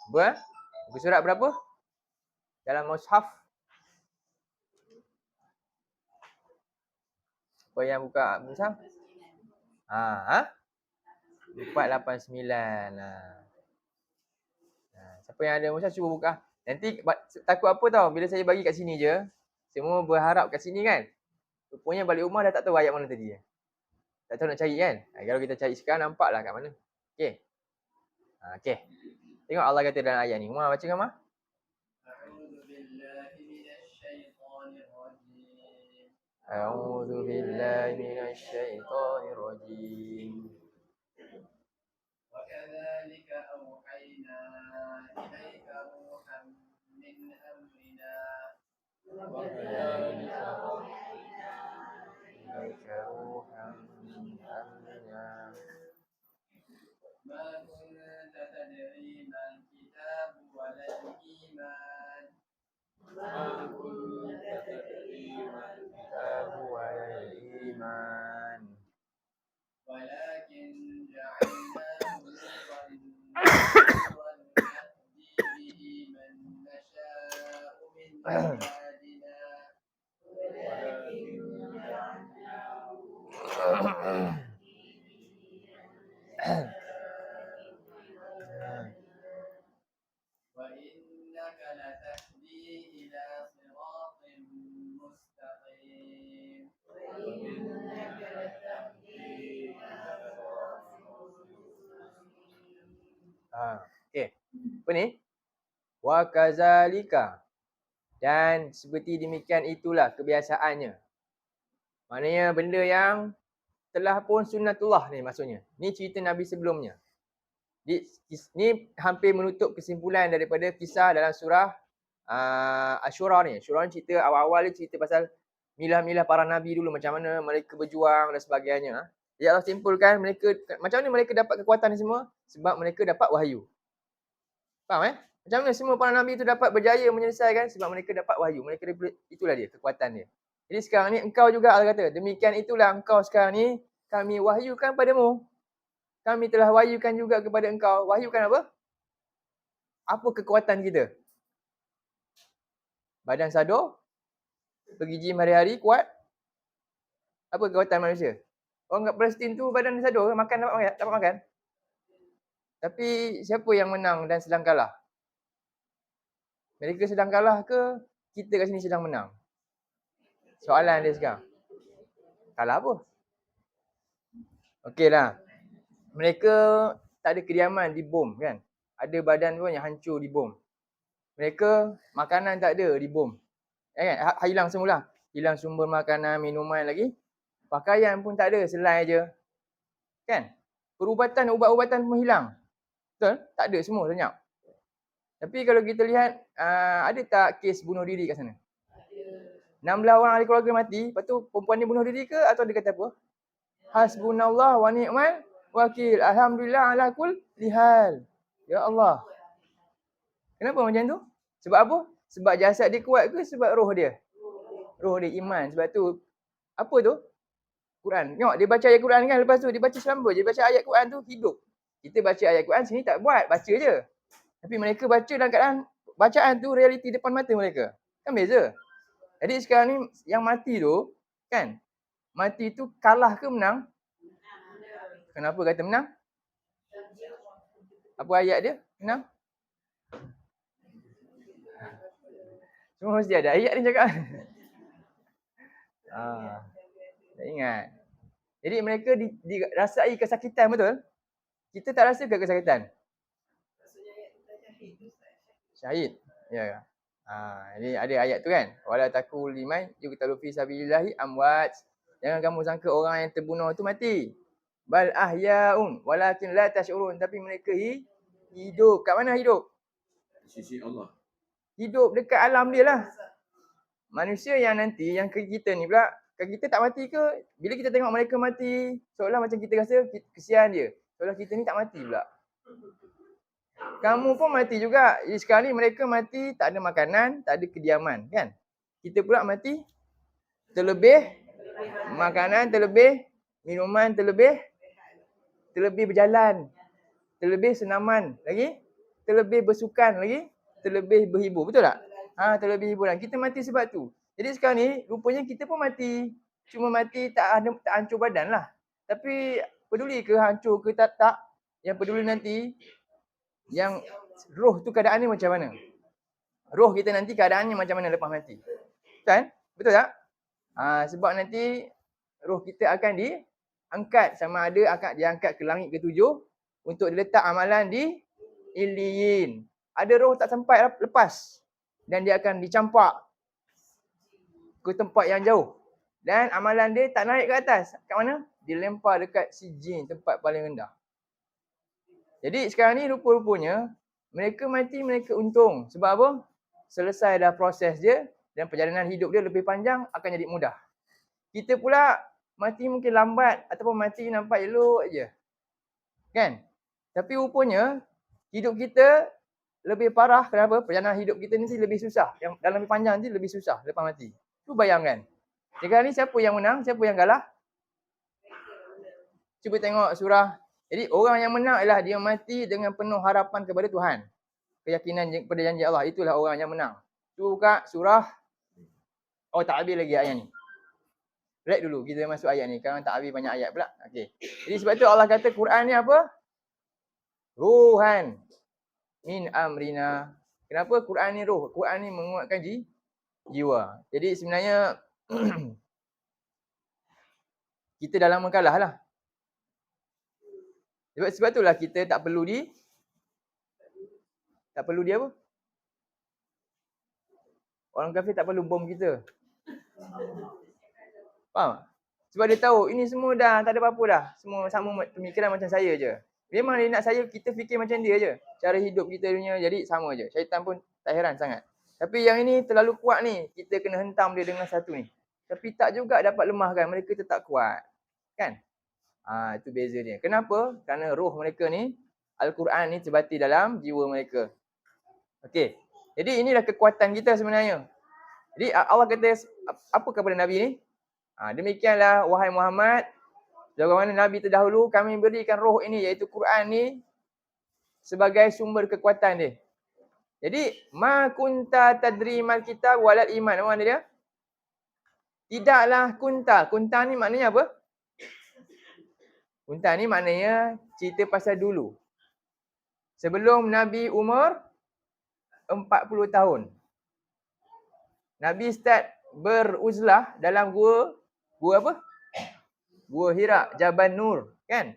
Apa? Buku surat berapa? Dalam mushaf. Apa yang buka mushaf? 489. Siapa yang ada mushaf cuba buka. Nanti takut apa tau, bila saya bagi kat sini je, semua berharap kat sini kan. Rupanya balik rumah dah tak tahu ayat mana tadi. Tak tahu nak cari kan. Kalau kita cari sekarang nampaklah kat mana. Okey. Okey. Tengok Allah kata dalam ayat ni. Umar baca kan Umar? A'udzu billahi minasy syaithanir rajim. Wa kadzalika awhayna ilaika ruhan min amrina. Wa kadzalika awhayna ilaika ruhan min amrina. Ma kunta tadri mal kitabu wal iman. Ma kunta tadri mal kitabu wal iman. Walakin ja'alnahu nuran nahdi bihi man nasha'u min ibadina. Walakin ja'alnahu wa innaka latahdi ila siratin mustaqim. Okey. Apa ni? Wa kazalika. Dan seperti demikian itulah kebiasaannya. Maknanya benda yang telah pun sunnatullah ni maksudnya. Ni cerita Nabi sebelumnya. Ni hampir menutup kesimpulan daripada kisah dalam surah Asyura ni. Asyura ni cerita awal-awal ni cerita pasal milah-milah para Nabi dulu. Macam mana mereka berjuang dan sebagainya. Ya Allah simpulkan mereka, macam mana mereka dapat kekuatan ni semua? Sebab mereka dapat wahyu. Faham Macam mana semua para Nabi itu dapat berjaya menyelesaikan? Sebab mereka dapat wahyu. Mereka itulah dia, kekuatan dia. Jadi sekarang ni engkau juga Allah kata, demikian itulah engkau sekarang ni kami wahyukan padamu. Kami telah wahyukan juga kepada engkau. Wahyukan apa? Apa kekuatan kita? Badan sadar, pergi gym hari-hari, kuat. Apa kekuatan manusia? Orang kat Palestin tu badan sadar, makan dapat makan. Tapi siapa yang menang dan sedang kalah? Mereka sedang kalah ke kita kat sini sedang menang? Soalan dia sekarang. Kalah apa? Okeylah. Mereka tak ada kediaman di bom kan? Ada badan pun yang hancur di bom. Mereka makanan tak ada di bom. Kan? Hilang semula. Hilang sumber makanan, minuman lagi. Pakaian pun tak ada, selai je. Kan? Perubatan, ubat-ubatan pun hilang. Betul? Tak ada semua, lenyap. Tapi kalau kita lihat, ada tak kes bunuh diri kat sana? 16 orang ahli keluarga mati, lepas tu perempuan ni bunuh diri ke atau dia kata apa? Hasbunallah wa ni'mal wakil. Alhamdulillah ala kulli hal. Ya Allah. Kenapa macam tu? Sebab apa? Sebab jasad dia kuat ke sebab roh dia? Roh dia iman. Sebab tu, apa tu? Quran. Tengok, dia baca ayat Quran kan, lepas tu dia baca selamba je. Dia baca ayat Quran tu hidup. Kita baca ayat Quran sini tak buat, baca je. Tapi mereka baca dalam keadaan bacaan tu realiti depan mata mereka. Kan beza. Jadi sekarang ni yang mati tu, kan? Mati tu kalah ke menang? Kenapa kata menang? Apa ayat dia? Menang? Semua mesti ada ayat ni cakap. Tak ingat. Jadi mereka dirasai kesakitan, betul? Kita tak rasa ke kesakitan? Syahid. Ya. Jadi ada ayat tu kan. Wala taqul liman yuqtalu fi sabilillahi amwat. Jangan kamu sangka orang yang terbunuh tu mati. Bal ahyaun walakin la tash'urun. Tapi mereka hidup. Kat mana hidup? Di sisi Allah. Hidup dekat alam dia lah. Manusia yang nanti, yang kita ni pula, kita tak mati ke? Bila kita tengok mereka mati, seolah macam kita rasa kesian dia. Seolah kita ni tak mati pula. Kamu pun mati juga. Jadi sekarang ni mereka mati tak ada makanan, tak ada kediaman kan? Kita pula mati terlebih makanan, terlebih minuman, terlebih berjalan, terlebih senaman lagi, terlebih bersukan lagi, terlebih berhibur. Betul tak? Terlebih hiburan. Kita mati sebab tu. Jadi sekarang ni rupanya kita pun mati. Cuma mati tak hancur badan lah. Tapi peduli ke hancur ke tak? Yang peduli nanti yang roh tu keadaan ni macam mana? Roh kita nanti keadaannya macam mana lepas mati? Kan? Betul tak? Sebab nanti roh kita akan diangkat, sama ada akan diangkat ke langit ke-7 untuk diletak amalan di Iliyin. Ada roh tak sempat lepas dan dia akan dicampak ke tempat yang jauh. Dan amalan dia tak naik ke atas. Kat mana? Dilempar dekat Sijin, tempat paling rendah. Jadi sekarang ni rupa-rupanya mereka mati, mereka untung. Sebab apa? Selesai dah proses dia dan perjalanan hidup dia lebih panjang, akan jadi mudah. Kita pula mati mungkin lambat ataupun mati nampak elok je. Kan? Tapi rupanya hidup kita lebih parah. Kenapa? Perjalanan hidup kita ni lebih susah. Yang dalam lebih panjang ni lebih susah lepas mati. Tu bayangkan. Sekarang ni siapa yang menang? Siapa yang kalah? Cuba tengok surah. Jadi orang yang menang ialah dia mati dengan penuh harapan kepada Tuhan. Keyakinan kepada janji Allah. Itulah orang yang menang. Tu buka surah. Tak habis lagi ayat ni. Read dulu. Kita masuk ayat ni. Sekarang tak habis banyak ayat pula. Okay. Jadi sebab tu Allah kata Quran ni apa? Ruhan min amrina. Kenapa Quran ni roh? Quran ni menguatkan jiwa. Jadi sebenarnya kita dah lama kalah lah. Sebab itulah kita tak perlu apa? Orang kafir tak perlu bom kita. Faham? Sebab dia tahu ini semua dah tak ada apa-apa dah. Semua sama pemikiran macam saya je. Memang dia nak kita fikir macam dia je. Cara hidup kita dunia jadi sama je. Syaitan pun tak heran sangat. Tapi yang ini terlalu kuat ni. Kita kena hentam dia dengan satu ni. Tapi tak juga dapat lemahkan. Mereka tetap kuat. Kan? Itu beza dia. Kenapa? Kerana roh mereka ni, Al-Quran ni terbati dalam jiwa mereka. Okey. Jadi inilah kekuatan kita sebenarnya. Jadi Allah kata apa kepada Nabi ni? Demikianlah wahai Muhammad, sebagaimana Nabi terdahulu kami berikan roh ini iaitu Quran ni sebagai sumber kekuatan dia. Jadi ma kunta tadri mal kitab walal iman. Apa makna dia? Tidaklah kunta. Kunta ni maknanya apa? Kunta ni maknanya cerita pasal dulu. Sebelum Nabi umur 40 tahun. Nabi start beruzlah dalam gua apa? Gua Hira, Jabal Nur, kan?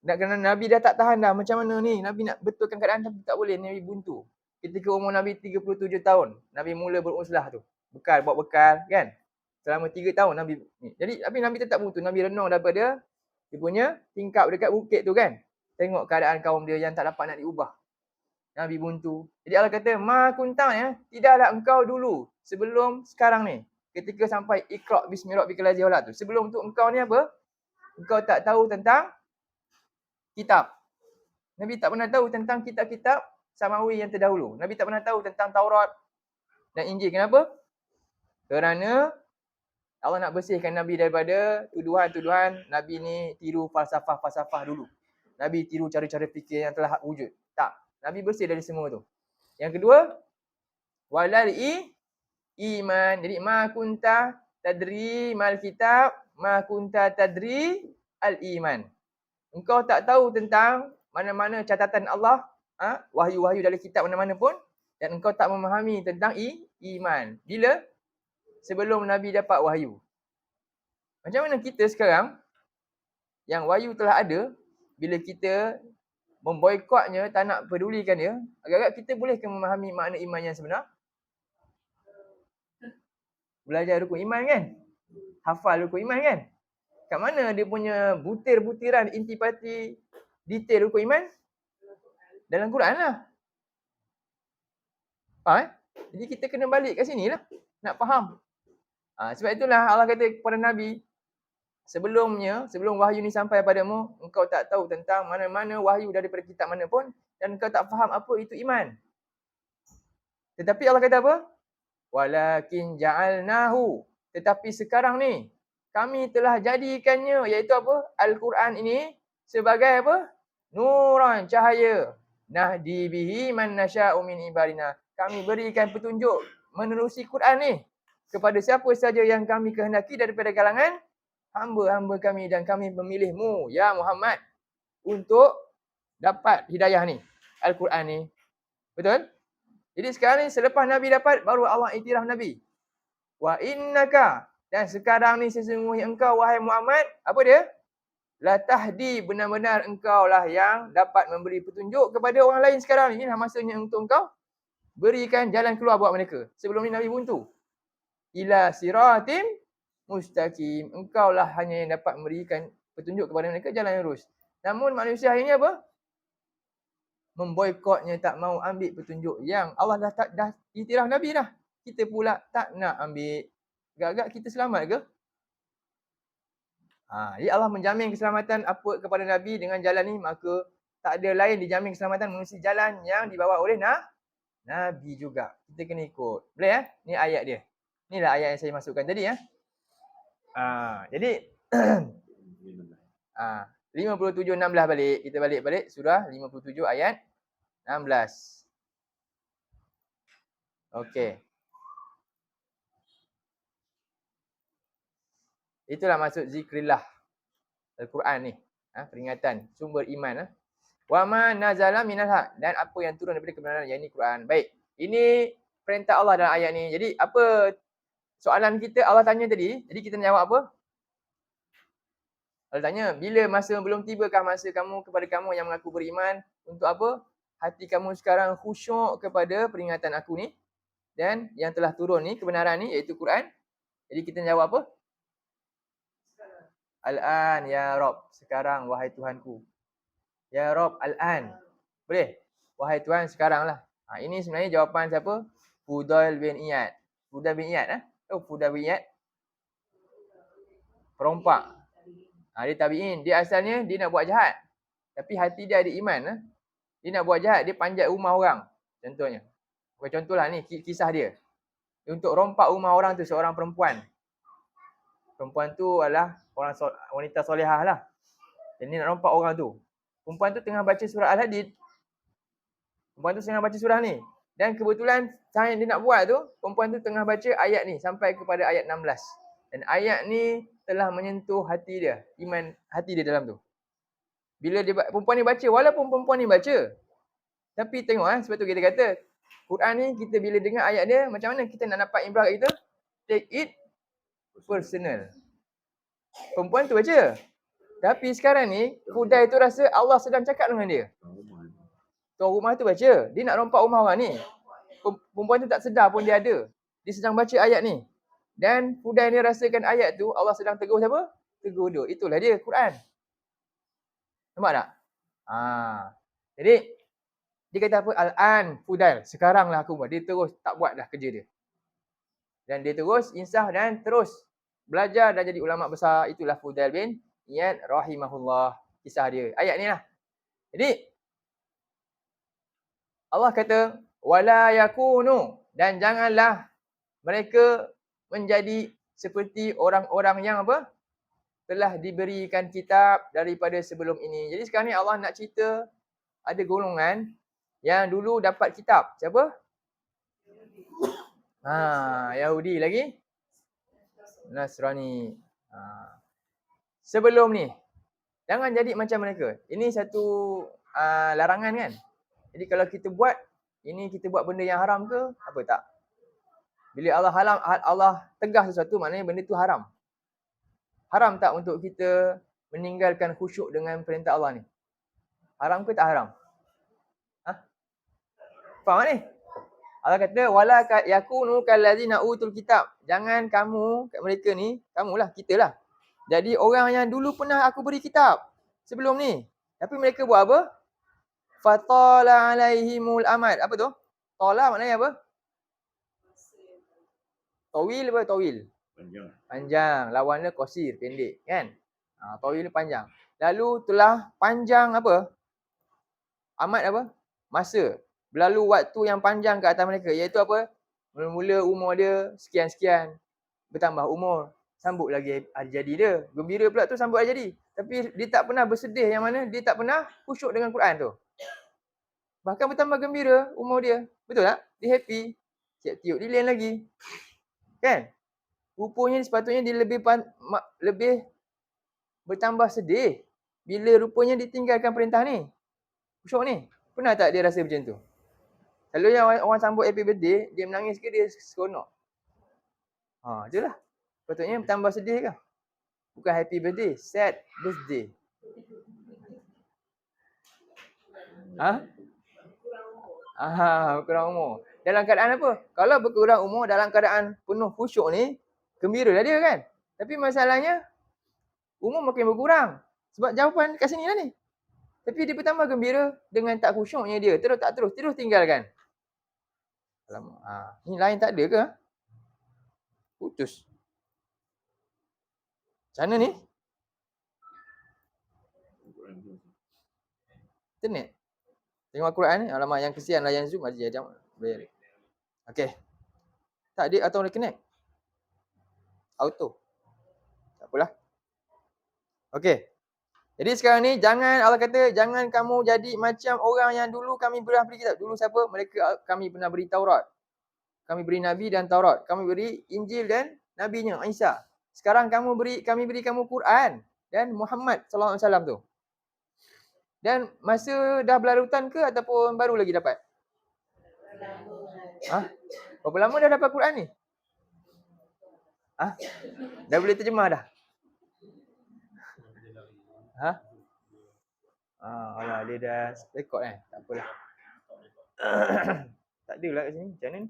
Kerana Nabi dah tak tahan dah. Macam mana ni? Nabi nak betulkan keadaan tapi tak boleh. Nabi buntu. Ketika umur Nabi 37 tahun, Nabi mula beruzlah tu. Bawa bekal, kan? Selama 3 tahun Nabi ni. Jadi tapi Nabi tetap buntu. Nabi renung daripada dia punya tingkap dekat bukit tu, kan? Tengok keadaan kaum dia yang tak dapat nak diubah. Nabi buntu. Jadi Allah kata, ma kunta ya, tidaklah engkau dulu sebelum sekarang ni. Ketika sampai Iqra bismi rabbikal ladzi khalaq tu. Sebelum tu engkau ni apa? Engkau tak tahu tentang kitab. Nabi tak pernah tahu tentang kitab-kitab samawi yang terdahulu. Nabi tak pernah tahu tentang Taurat dan Injil. Kenapa? Kerana Allah nak bersihkan Nabi daripada tuduhan-tuduhan Nabi ni tiru falsafah-falsafah dulu. Nabi tiru cara-cara fikir yang telah wujud. Tak. Nabi bersih dari semua tu. Yang kedua, walal iman. Jadi ma kunta tadri mal kitab, ma kunta tadri al iman. Engkau tak tahu tentang mana-mana catatan Allah, wahyu-wahyu dari kitab mana-mana pun, dan engkau tak memahami tentang iman. Bila? Sebelum Nabi dapat wahyu. Macam mana kita sekarang yang wahyu telah ada, bila kita memboikotnya, tak nak pedulikan dia, agak-agak kita boleh ke memahami makna iman yang sebenar? Belajar rukun iman kan? Hafal rukun iman kan? Kat mana dia punya butir-butiran intipati detail rukun iman? Dalam Quran lah. Faham? Jadi kita kena balik kat sini lah. Nak faham. Sebab itulah Allah kata kepada Nabi, sebelum wahyu ni sampai padamu, engkau tak tahu tentang mana-mana wahyu daripada kitab mana pun, dan engkau tak faham apa itu iman. Tetapi Allah kata apa? Walakin ja'alnahu. Tetapi sekarang ni, kami telah jadikannya, iaitu apa? Al-Quran ini sebagai apa? Nuran, cahaya. Nahdi bihi man nasya'u min ibadina. Kami berikan petunjuk menerusi Quran ni kepada siapa saja yang kami kehendaki daripada kalangan hamba-hamba kami, dan kami memilihmu ya Muhammad untuk dapat hidayah ni, Al-Quran ni. Betul? Jadi sekarang ni selepas Nabi dapat, baru Allah iktiraf Nabi. Wa innaka, dan sekarang ni sesungguhnya engkau wahai Muhammad, apa dia? La tahdi, benar-benar engkau lah yang dapat memberi petunjuk kepada orang lain sekarang. Inilah masanya untuk engkau berikan jalan keluar buat mereka. Sebelum ni Nabi buntu. Ila siratim mustaqim. Engkau lah hanya yang dapat memberikan petunjuk kepada mereka jalan yang lurus. Namun manusia hari ni apa? Memboikotnya, tak mau ambil petunjuk yang Allah dah iktiraf Nabi dah. Kita pula tak nak ambil. Agak-agak kita selamat ke? Jadi Allah menjamin keselamatan apa kepada Nabi dengan jalan ni, maka tak ada lain dijamin keselamatan mesti jalan yang dibawa oleh Nabi juga. Kita kena ikut. Boleh ya? Ni ayat dia. Inilah ayat yang saya masukkan tadi ya. Jadi 57:16 balik. Kita balik surah 57 ayat 16. Okey. Itulah maksud zikrillah Al-Quran ni. Peringatan sumber iman. Wa ma nazala minal haq, dan apa yang turun daripada kebenaran, yang ini Quran. Baik. Ini perintah Allah dalam ayat ni. Jadi apa soalan kita? Allah tanya tadi. Jadi kita nak jawab apa? Allah tanya, bila masa belum tibakah masa kepada kamu yang mengaku beriman, untuk apa? Hati kamu sekarang khusyuk kepada peringatan aku ni, dan yang telah turun ni, kebenaran ni, iaitu Quran. Jadi kita jawab apa? Al-an ya Rabb, sekarang wahai Tuhanku. Ya Rabb al-an. Boleh? Wahai Tuhan, sekarang lah. Ini sebenarnya jawapan siapa? Fudail bin Iyad. Fudail bin Iyad. Fudail bin Iyad. Perompak. Dia tabi'in. Dia asalnya dia nak buat jahat. Tapi hati dia ada iman. Dia nak buat jahat. Dia panjat rumah orang. Contohnya. Bukan contoh lah ni. Kisah dia. untuk rompak rumah orang tu seorang perempuan. Perempuan tu adalah wanita solehah lah. Dan dia nak rompak orang tu. Perempuan tu tengah baca surah Al-Hadid. Perempuan tu tengah baca surah ni. Dan kebetulan time dia nak buat tu, perempuan tu tengah baca ayat ni sampai kepada ayat 16. Dan ayat ni telah menyentuh hati dia, iman hati dia dalam tu. Bila dia perempuan ni baca, walaupun perempuan ni baca, tapi tengok sebab tu kita kata Quran ni kita bila dengar ayat dia, macam mana kita nak dapat ibrah kita? Take it personal. Perempuan tu baca. Tapi sekarang ni Hudai tu rasa Allah sedang cakap dengan dia. Tuan rumah tu baca, dia nak rompak rumah orang ni. Perempuan tu tak sedar pun dia ada. Dia sedang baca ayat ni. Dan Hudai ni rasakan ayat tu Allah sedang tegur siapa? Tegur dia. Itulah dia Quran. Nampak tak? Jadi dia kata apa? Al-an Fudail. Sekaranglah aku buat. Dia terus tak buat dah kerja dia. Dan dia terus insaf dan terus belajar dan jadi ulama besar. Itulah Fudail bin Iyad rahimahullah. Kisah dia. Ayat ni lah. Jadi Allah kata wala yakunu, dan janganlah mereka menjadi seperti orang-orang yang apa? Telah diberikan kitab daripada sebelum ini. Jadi sekarang ni Allah nak cerita ada golongan yang dulu dapat kitab. Siapa? Yahudi lagi. Nasrani. Sebelum ni jangan jadi macam mereka. Ini satu larangan kan. Jadi kalau kita buat ini, kita buat benda yang haram ke apa tak? Bila Allah tegah sesuatu, maknanya benda tu haram. Haram tak untuk kita meninggalkan khusyuk dengan perintah Allah ni? Haram ke tak haram? Faham ni? Allah kata wala yakunu kallazina utul kitab. Jangan kamu, mereka ni, kamulah, kitalah. Jadi orang yang dulu pernah aku beri kitab sebelum ni. Tapi mereka buat apa? Fatala alaihimul amad. Apa tu? Tala maknanya apa? Tawil apa? Tawil. Panjang. Lawannya qasir, pendek kan? Tawil ni panjang. Lalu telah panjang apa? Amad apa? Masa. Berlalu waktu yang panjang ke atas mereka. Iaitu apa? Mula-mula umur dia sekian-sekian. Bertambah umur. Sambut lagi hari jadi dia. Gembira pula tu sambut hari jadi. Tapi dia tak pernah bersedih, yang mana dia tak pernah khusyuk dengan Quran tu. Bahkan bertambah gembira umur dia. Betul tak? Dia happy. Siap tiup lilin lagi. Kan? Rupanya sepatutnya dia lebih bertambah sedih bila rupanya ditinggalkan perintah ni. Khusyuk ni. Pernah tak dia rasa macam tu? Selalunya orang sambut happy birthday, dia menangis ke dia seronok? Itulah. Patutnya tambah sedih ke? Bukan happy birthday, sad birthday. Berkurang umur. Dalam keadaan apa? Kalau berkurang umur dalam keadaan penuh khusyuk ni, gembira lah dia kan? Tapi masalahnya, umur makin berkurang. Sebab jawapan kat sini lah ni. Tapi dia bertambah gembira dengan tak khusyuknya dia. Terus tinggalkan. Alamak. Ni lain tak ada ke? Putus. Macam mana ni? Internet. Tengok Al-Quran ni. Alamak, yang kesian lah yang Zoom. Okey. Tak ada atau reconnect? Auto. Tak apalah. Okey. Jadi sekarang ni Allah kata jangan kamu jadi macam orang yang dulu kami pernah beri kitab. Dulu siapa? Mereka kami pernah beri Taurat. Kami beri Nabi dan Taurat. Kami beri Injil dan Nabinya Isa. Sekarang kami beri kamu Quran dan Muhammad sallallahu alaihi wasallam tu. Dan masa dah berlarutan ke ataupun baru lagi dapat? Berapa lama dah dapat Quran ni? Dah boleh terjemah dah? Alah, dia dah rekod kan? Tak apalah. Tak ada lah kat sini. Macam mana ni?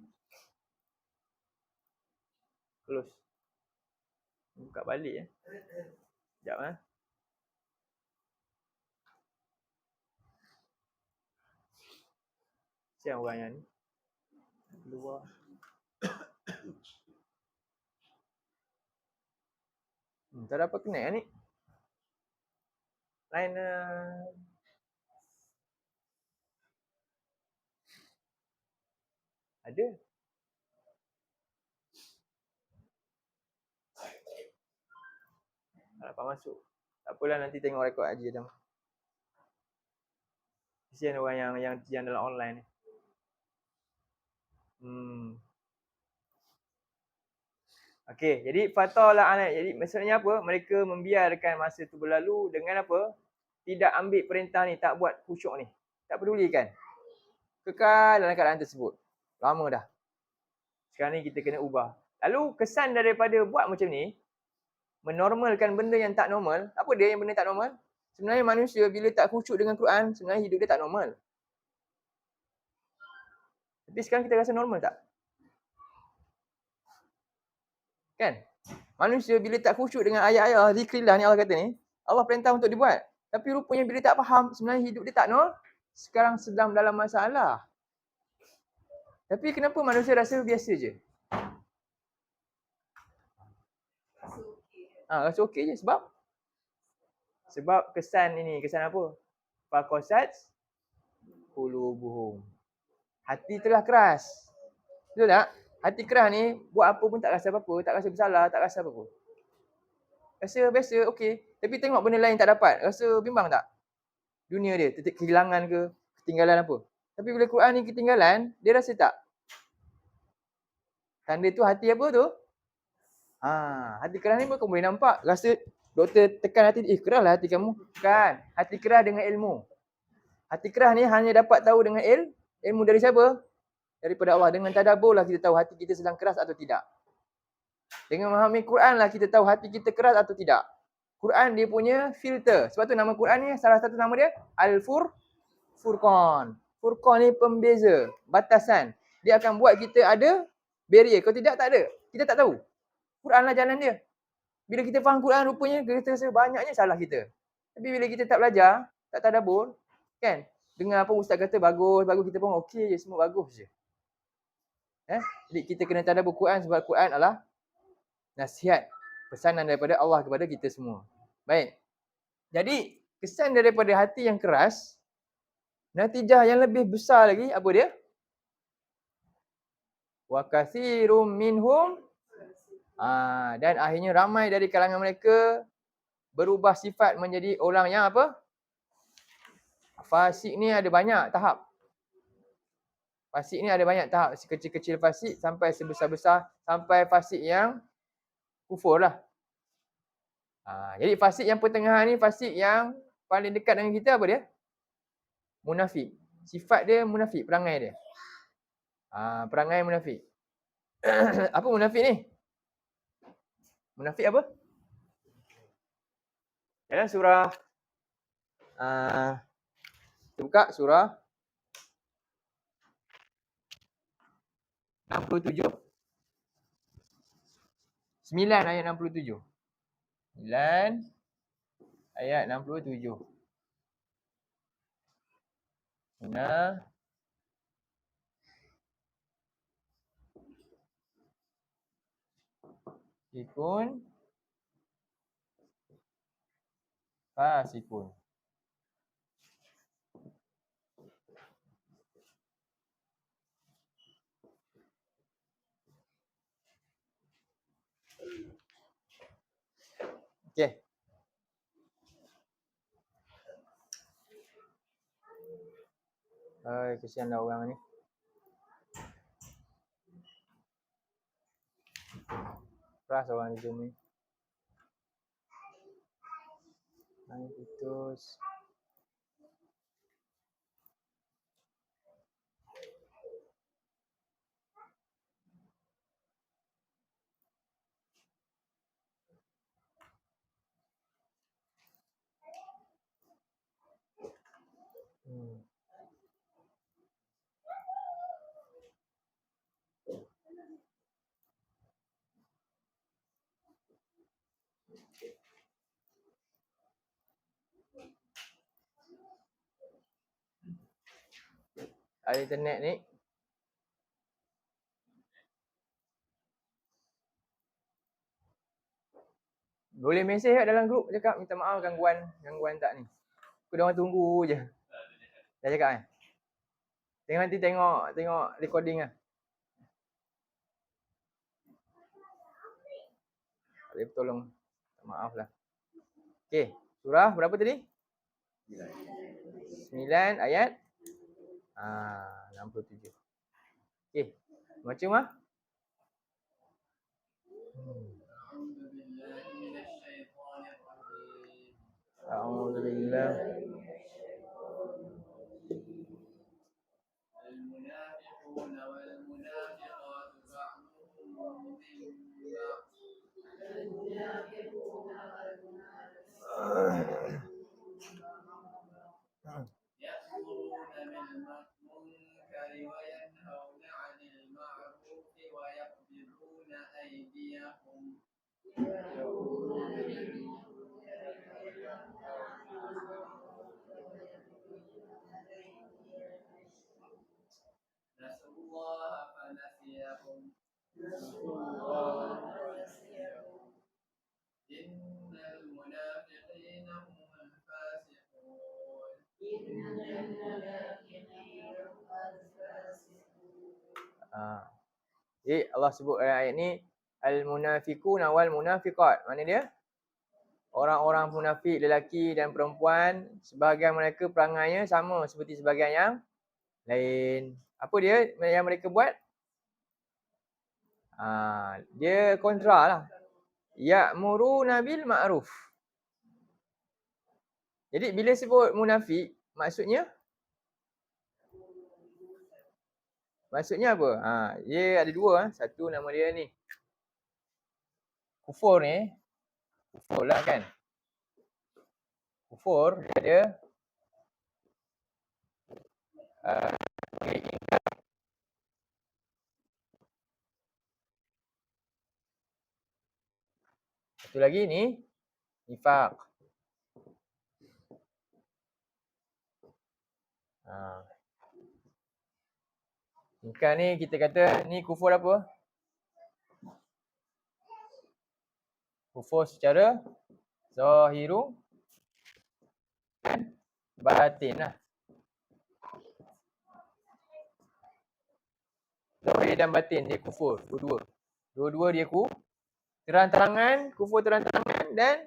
Close. Buka balik Sekejap Siapa orang yang ni? Keluar. Tak dapat connect ni. Lain ada. dapat masuk. Tak apalah, nanti tengok rekod Haji Adam. Kesian orang yang dalam online ni. Okey, jadi fatala anak. Jadi maksudnya apa? Mereka membiarkan masa tu berlalu dengan apa? Tidak ambil perintah ni, tak buat khusyuk ni. Tak pedulikan. Kekal dalam keadaan tersebut. Lama dah. Sekarang ni kita kena ubah. Lalu kesan daripada buat macam ni, menormalkan benda yang tak normal. Apa dia yang benda tak normal? Sebenarnya manusia bila tak khusyuk dengan Quran, sebenarnya hidup dia tak normal. Tapi sekarang kita rasa normal tak? Kan? Manusia bila tak khusyuk dengan ayat-ayat zikrillah ni Allah kata ni, Allah perintah untuk dibuat. Tapi rupanya bila tak faham, sebenarnya hidup dia tak normal. Sekarang sedang dalam masalah. Tapi kenapa manusia rasa biasa je? Rasa okey je sebab kesan ini, kesan apa? Faqasat qulubuhum. Hati telah keras. Betul tak? Hati keras ni buat apa pun tak rasa apa-apa, tak rasa bersalah, tak rasa apa-apa. Rasa biasa, okey. Tapi tengok benda lain tak dapat, rasa bimbang tak? Dunia dia, kehilangan ke, ketinggalan apa. Tapi bila Quran ni ketinggalan, dia rasa tak? Tanda tu hati apa tu? Hati keras ni pun kau boleh nampak. Rasa doktor tekan hati, keraslah hati kamu. Kan, hati keras dengan ilmu. Hati keras ni hanya dapat tahu dengan ilmu dari siapa? Daripada Allah. Dengan tadabbur lah kita tahu hati kita sedang keras atau tidak. Dengan memahami Quran lah kita tahu hati kita keras atau tidak. Quran dia punya filter. Sebab tu nama Quran ni salah satu nama dia Al-Furqan. Furqan ni pembeza, batasan. Dia akan buat kita ada barrier. Kalau tidak, tak ada. Kita tak tahu. Quran lah jalan dia. Bila kita faham Quran, rupanya kita rasa banyaknya salah kita. Tapi bila kita tak belajar, tak tadabbur, kan? Dengar apa ustaz kata bagus, kita pun okey je, semua bagus je. Jadi kita kena tadabbur Quran sebab Quran adalah nasihat, pesanan daripada Allah kepada kita semua. Baik. Jadi, kesan daripada hati yang keras, natijah yang lebih besar lagi, apa dia? Wa katsirum minhum dan akhirnya ramai dari kalangan mereka berubah sifat menjadi orang yang apa? Fasik ni ada banyak tahap. Fasik ni ada banyak tahap. Sekecil-kecil fasik sampai sebesar-besar, sampai fasik yang kufur lah. Jadi fasik yang pertengahan ni, fasik yang paling dekat dengan kita apa dia? Munafik. Sifat dia munafik, perangai dia. Perangai munafik. Apa munafik ni? Munafik apa? Dalam surah kita buka surah 67. 9 ayat 67. 9 ayat 67. Mana? Fasikun. Okey. Kesianlah orang ni. Keras orang di Zoom ni. Putus. Ada internet ni. Boleh mesej dalam grup cakap minta maaf gangguan tak ni. Aku dah orang tunggu je. Dah cakap kan? Nanti tengok recording lah. Boleh tolong. Maaf lah. Okey, surah berapa tadi? 9 ayat 67. Okey. Baca mah. أعوذ بالله من الشيطان الرجيم Alhamdulillah. المنافقون والمنافقات بعضهم من بعض يأمرون بالمنكر وينهون عن المعروف ويقبضون أيديهم نسوا الله فنسيهم إن المنافقين هم الفاسقون Allah sebut ayat ni al-munafiquna wal munafiqat. Mana dia? Orang-orang munafik lelaki dan perempuan, sebahagian mereka perangainya sama seperti sebahagian yang lain. Apa dia yang mereka buat? Dia kontra lah. Ya'muruna bil ma'ruf. Jadi bila sebut munafik, maksudnya apa? Dia ada dua. Satu nama dia ni. Kufur ni. Kufur lah kan. Kufur dia ada satu lagi ni nifaq. Ingkar ni kita kata ni kufur apa? Kufur secara zahiru dan batin lah. Zahir dan batin dia kufur, dua-dua. Dua-dua dia terang-terangan, kufur terang-terangan dan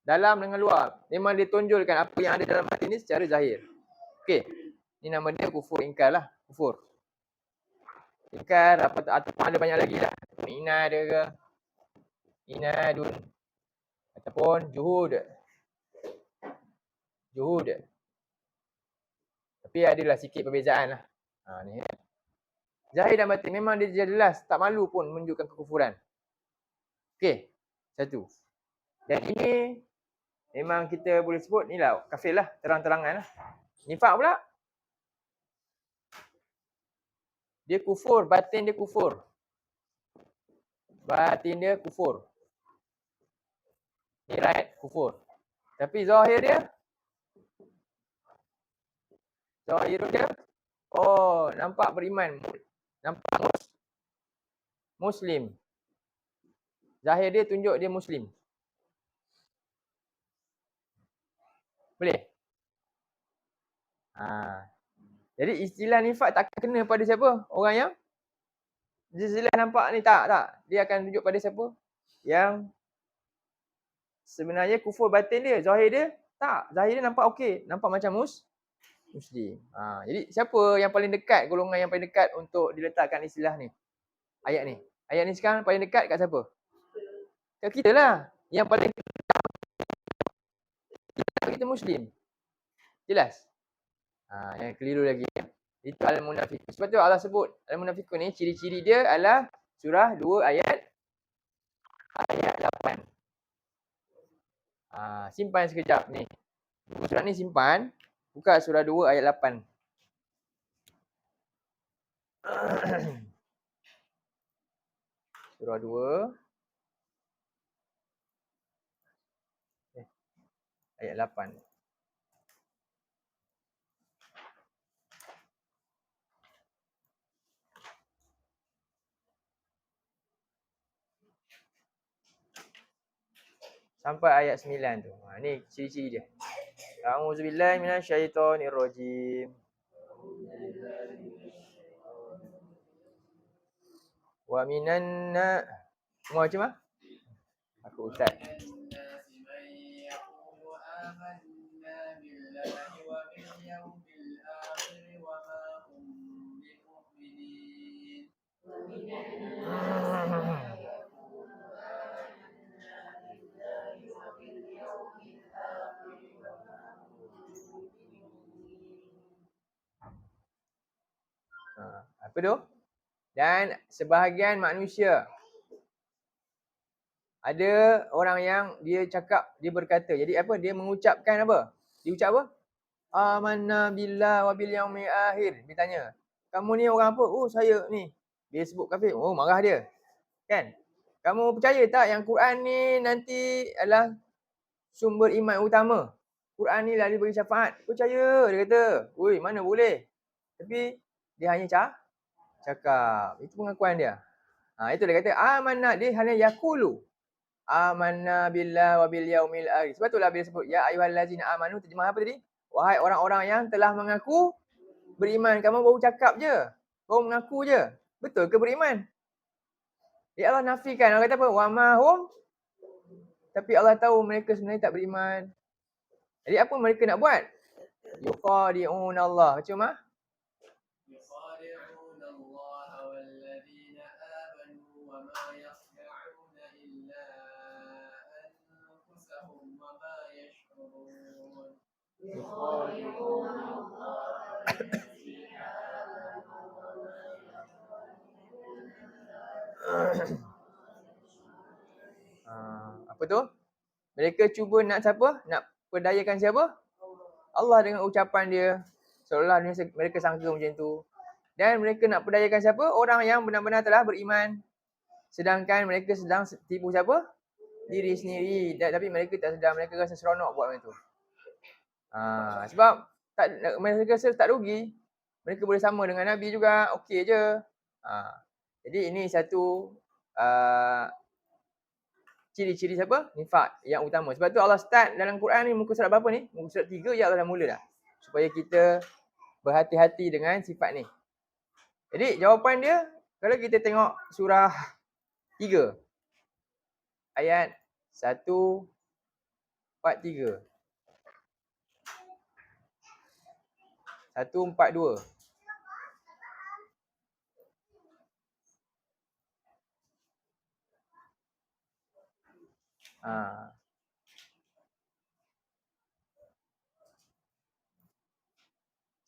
dalam dengan luar. Memang dia tonjolkan apa yang ada dalam hati ni secara zahir. Okey. Ni nama dia kufur ingkar lah. Kufur. Ingkar ataupun ada banyak lagi lah. Inad dia ke. Inadun. Ataupun juhud. Juhud. Tapi adalah sikit perbezaan lah. Ni. Zahir dan batin memang dia jelas. Tak malu pun menunjukkan kekufuran. Okey. Satu. Dan ini memang kita boleh sebut ni lah kafir lah. Terang-terangan lah. Nifaq pula. Dia kufur, batin dia kufur. Batin dia kufur. Ni right, kufur. Tapi zahir dia nampak beriman. Nampak Muslim. Zahir dia tunjuk dia Muslim. Boleh? Jadi istilah nifaq tak kena pada siapa? Orang yang istilah nampak ni tak. Dia akan tunjuk pada siapa? Yang sebenarnya kufur batin dia, zahir dia tak. Zahir dia nampak okey, nampak macam Muslim. Jadi siapa yang paling dekat, golongan yang paling dekat untuk diletakkan istilah ni? Ayat ni. Ayat ni sekarang paling dekat kat siapa? Kat kita lah. Yang paling dekat kita Muslim. Jelas? Yang keliru lagi. Itu al-munafiq. Sebab tu Allah sebut al-munafiqun ni ciri-ciri dia adalah surah 2 ayat 8. Simpan sekejap ni. Surah ni simpan. Buka surah 2 ayat 8. Surah 2 ayat 8. Sampai ayat 9 tu. Ni ciri-ciri dia. A'udzubillahi minasyaitonirrajim. Wa minan semua macam mana? Aku ustaz. Apa tu? Dan sebahagian manusia, ada orang yang dia cakap, dia berkata, jadi apa? Dia mengucapkan apa? Dia ucap apa? Amanna billah wa bil yaumil akhir. Dia tanya, kamu ni orang apa? Oh, saya ni. Dia sebut kafir. Oh, marah dia. Kan? Kamu percaya tak yang Quran ni nanti adalah sumber iman utama? Quran ni lah dia bagi syafaat. Percaya, dia kata. Oi, mana boleh? Tapi dia hanya cakap. Itu pengakuan dia. Itu dia kata amanna, dia hanya yaqulu. Amanna billah wa bil yaumil akhir. Sebab itulah bila sebut ya ayyuhallazina amanu, terjemah apa tadi? Wahai orang-orang yang telah mengaku beriman. Kamu baru cakap je. Baru mengaku je. Betul ke beriman? Ya Allah nafikan. Allah kata apa? Wa ma hum. Tapi Allah tahu mereka sebenarnya tak beriman. Jadi apa mereka nak buat? Yuqadi'un Allah. Macam mana? يخادعون الله والذين آمنوا وما يخدعون إلا أنفسهم وما يشعرون يخادعون الله والذين Apa tu? Mereka cuba nak siapa? Nak perdayakan siapa? Allah dengan ucapan dia. Seolah mereka sangka macam tu. Dan mereka nak perdayakan siapa? Orang yang benar-benar telah beriman. Sedangkan mereka sedang tipu siapa? Diri sendiri. Tapi mereka tak sedar. Mereka rasa seronok buat macam tu. Sebab mereka rasa tak rugi. Mereka boleh sama dengan Nabi juga. Okey je. Jadi ini satu ciri-ciri siapa? Nifaq yang utama. Sebab tu Allah start dalam Quran ni muka surat berapa ni? Muka surat 3 ya Allah dah mula dah. Supaya kita berhati-hati dengan sifat ni. Jadi jawapan dia, kalau kita tengok surah 3 ayat 143. 142. Ha.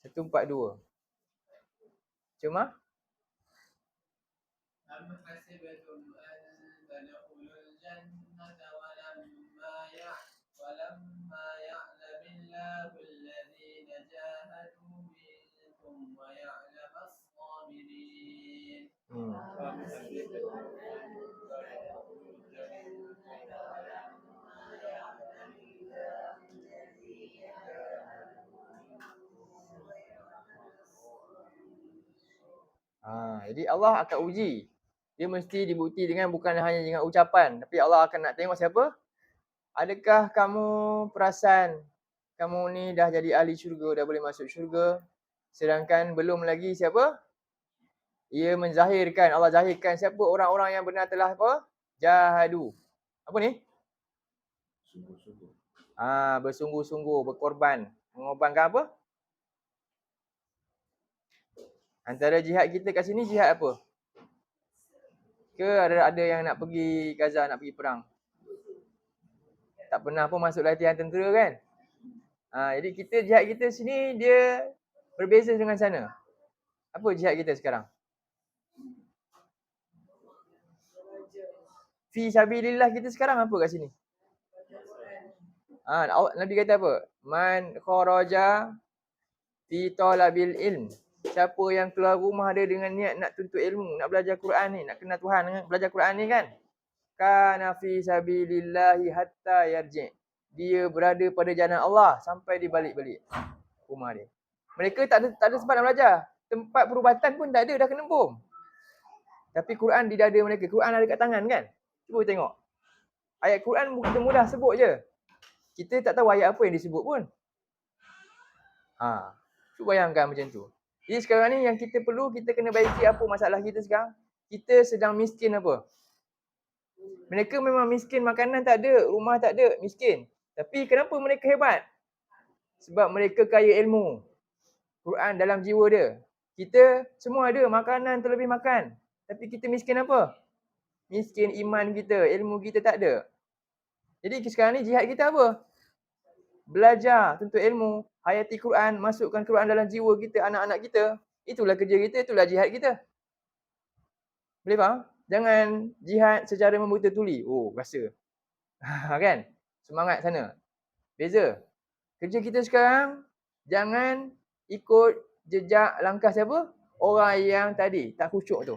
Satu empat dua. Cuma أم حسبتم أن تدخلوا الجنة ولما يعلم الله الذين جاهدوا منكم ويعلم الصابرين أم حسبتم أن تدخلوا الجنة ولما يعلم الله الذين جاهدوا منكم ويعلم الصابرين. jadi Allah akan uji. Dia mesti dibukti dengan bukan hanya dengan ucapan, tapi Allah akan nak tengok siapa? Adakah kamu perasan kamu ni dah jadi ahli syurga, dah boleh masuk syurga, sedangkan belum lagi siapa? Ia menzahirkan, Allah zahirkan siapa orang-orang yang benar telah apa? Jahadu. Apa ni? Sungguh-sungguh. Bersungguh-sungguh, berkorban. Mengorbankan apa? Antara jihad kita kat sini jihad apa? Ke ada yang nak pergi Gaza, nak pergi perang? Tak pernah pun masuk latihan tentera kan? Jadi kita jihad kita sini dia berbeza dengan sana. Apa jihad kita sekarang? Fi sabilillah kita sekarang apa kat sini? Nabi kata apa? Man kharaja fi talabil ilm. Siapa yang keluar rumah dia dengan niat nak tuntut ilmu, nak belajar Quran ni, nak kenal Tuhan, belajar Quran ni kan? Kana fi sabilillahi hatta yarji'. Dia berada pada jalan Allah sampai dia balik-balik rumah dia. Mereka tak ada sempat nak belajar. Tempat perubatan pun tak ada, dah kena bom. Tapi Quran di dada mereka. Quran ada kat tangan kan? Cuba tengok. Ayat Quran kita mudah sebut je. Kita tak tahu ayat apa yang disebut pun. Cuba bayangkan macam tu. Jadi sekarang ni yang kita perlu, kita kena baiki apa masalah kita sekarang. Kita sedang miskin apa? Mereka memang miskin, makanan tak ada, rumah tak ada, miskin. Tapi kenapa mereka hebat? Sebab mereka kaya ilmu. Quran dalam jiwa dia. Kita semua ada makanan terlebih makan. Tapi kita miskin apa? Miskin iman kita, ilmu kita tak ada. Jadi sekarang ni jihad kita apa? Belajar, tuntut ilmu, hayati Quran, masukkan Quran dalam jiwa kita, anak-anak kita. Itulah kerja kita, itulah jihad kita. Boleh faham? Jangan jihad secara membuta tuli. Oh, rasa. Kan? Semangat sana. Beza. Kerja kita sekarang, jangan ikut jejak langkah siapa? Orang yang tadi, tak khusyuk tu.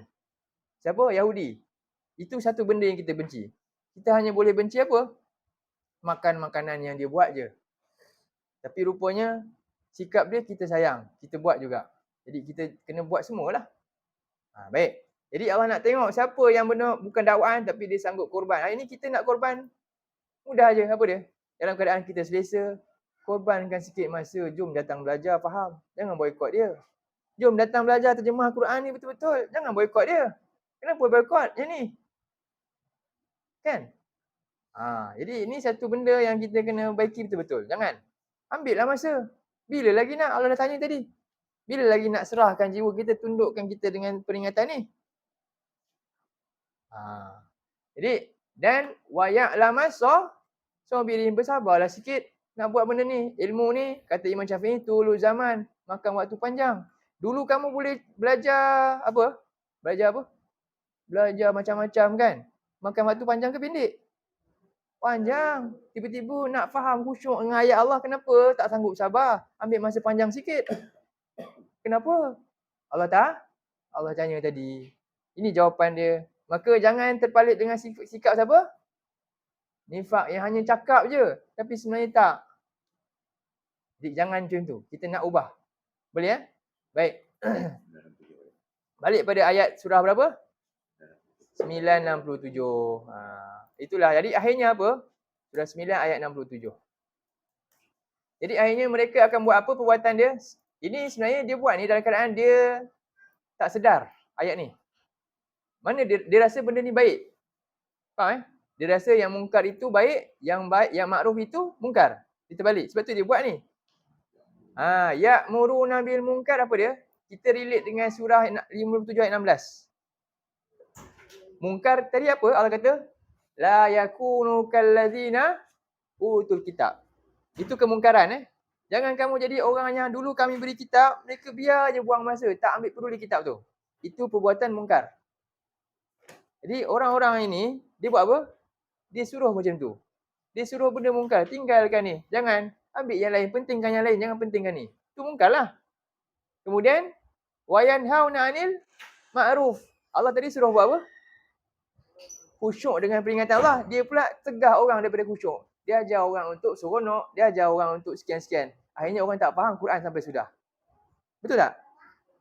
Siapa? Yahudi. Itu satu benda yang kita benci. Kita hanya boleh benci apa? Makan makanan yang dia buat je. Tapi rupanya, sikap dia kita sayang. Kita buat juga. Jadi kita kena buat semualah. Baik. Jadi Allah nak tengok siapa yang benar bukan dakwaan tapi dia sanggup korban. Hari ni kita nak korban, mudah je. Apa dia? Dalam keadaan kita selesa, korbankan sikit masa. Jom datang belajar, faham. Jangan boikot dia. Jom datang belajar terjemah Quran ni betul-betul. Jangan boikot dia. Kenapa boikot yang ni? Kan? Jadi ini satu benda yang kita kena baiki betul-betul. Jangan. Ambil lah masa. Bila lagi nak? Allah dah tanya tadi. Bila lagi nak serahkan jiwa kita, tundukkan kita dengan peringatan ni? Jadi, dan waya'lamas sabirin, bersabarlah sikit nak buat benda ni. Ilmu ni, kata Imam Syafi'i, tulu zaman, makan waktu panjang. Dulu kamu boleh belajar apa? Belajar apa? Belajar macam-macam kan? Makan waktu panjang ke pendek? Panjang. Tiba-tiba nak faham khusyuk dengan ayat Allah, kenapa tak sanggup sabar? Ambil masa panjang sikit. Kenapa? Allah tanya tadi. Ini jawapan dia. Maka jangan terpalit dengan sikap siapa? Nifak yang hanya cakap je. Tapi sebenarnya tak. Jadi jangan macam tu. Kita nak ubah. Boleh ya? Baik. Balik pada ayat surah berapa? 967. Itulah. Jadi akhirnya apa? Surah 9 ayat 67. Jadi akhirnya mereka akan buat apa perbuatan dia? Ini sebenarnya dia buat ni dalam keadaan dia tak sedar ayat ni. Mana dia rasa benda ni baik. Faham Dia rasa yang mungkar itu baik, yang makruf itu mungkar. Kita balik. Sebab tu dia buat ni. Ya'muruna bil munkar apa dia? Kita relate dengan surah 57 ayat 16. Mungkar tadi apa? Allah kata, la yakunu kallazina utul kitab. Itu kemungkaran Jangan kamu jadi orang yang dulu kami beri kitab, mereka biar je buang masa, tak ambil peduli kitab tu. Itu perbuatan mungkar. Jadi orang-orang ini, dia buat apa? Dia suruh macam tu. Dia suruh benda mungkar, tinggalkan ni. Jangan ambil yang lain, pentingkan yang lain, jangan pentingkan ni. Itu mungkar lah. Kemudian, wayanhauna 'anil ma'ruf. Allah tadi suruh buat apa? Khusyuk dengan peringatan Allah. Dia pula tegah orang daripada khusyuk. Dia ajar orang untuk seronok, dia ajar orang untuk sekian-sekian. Akhirnya orang tak faham Quran sampai sudah. Betul tak?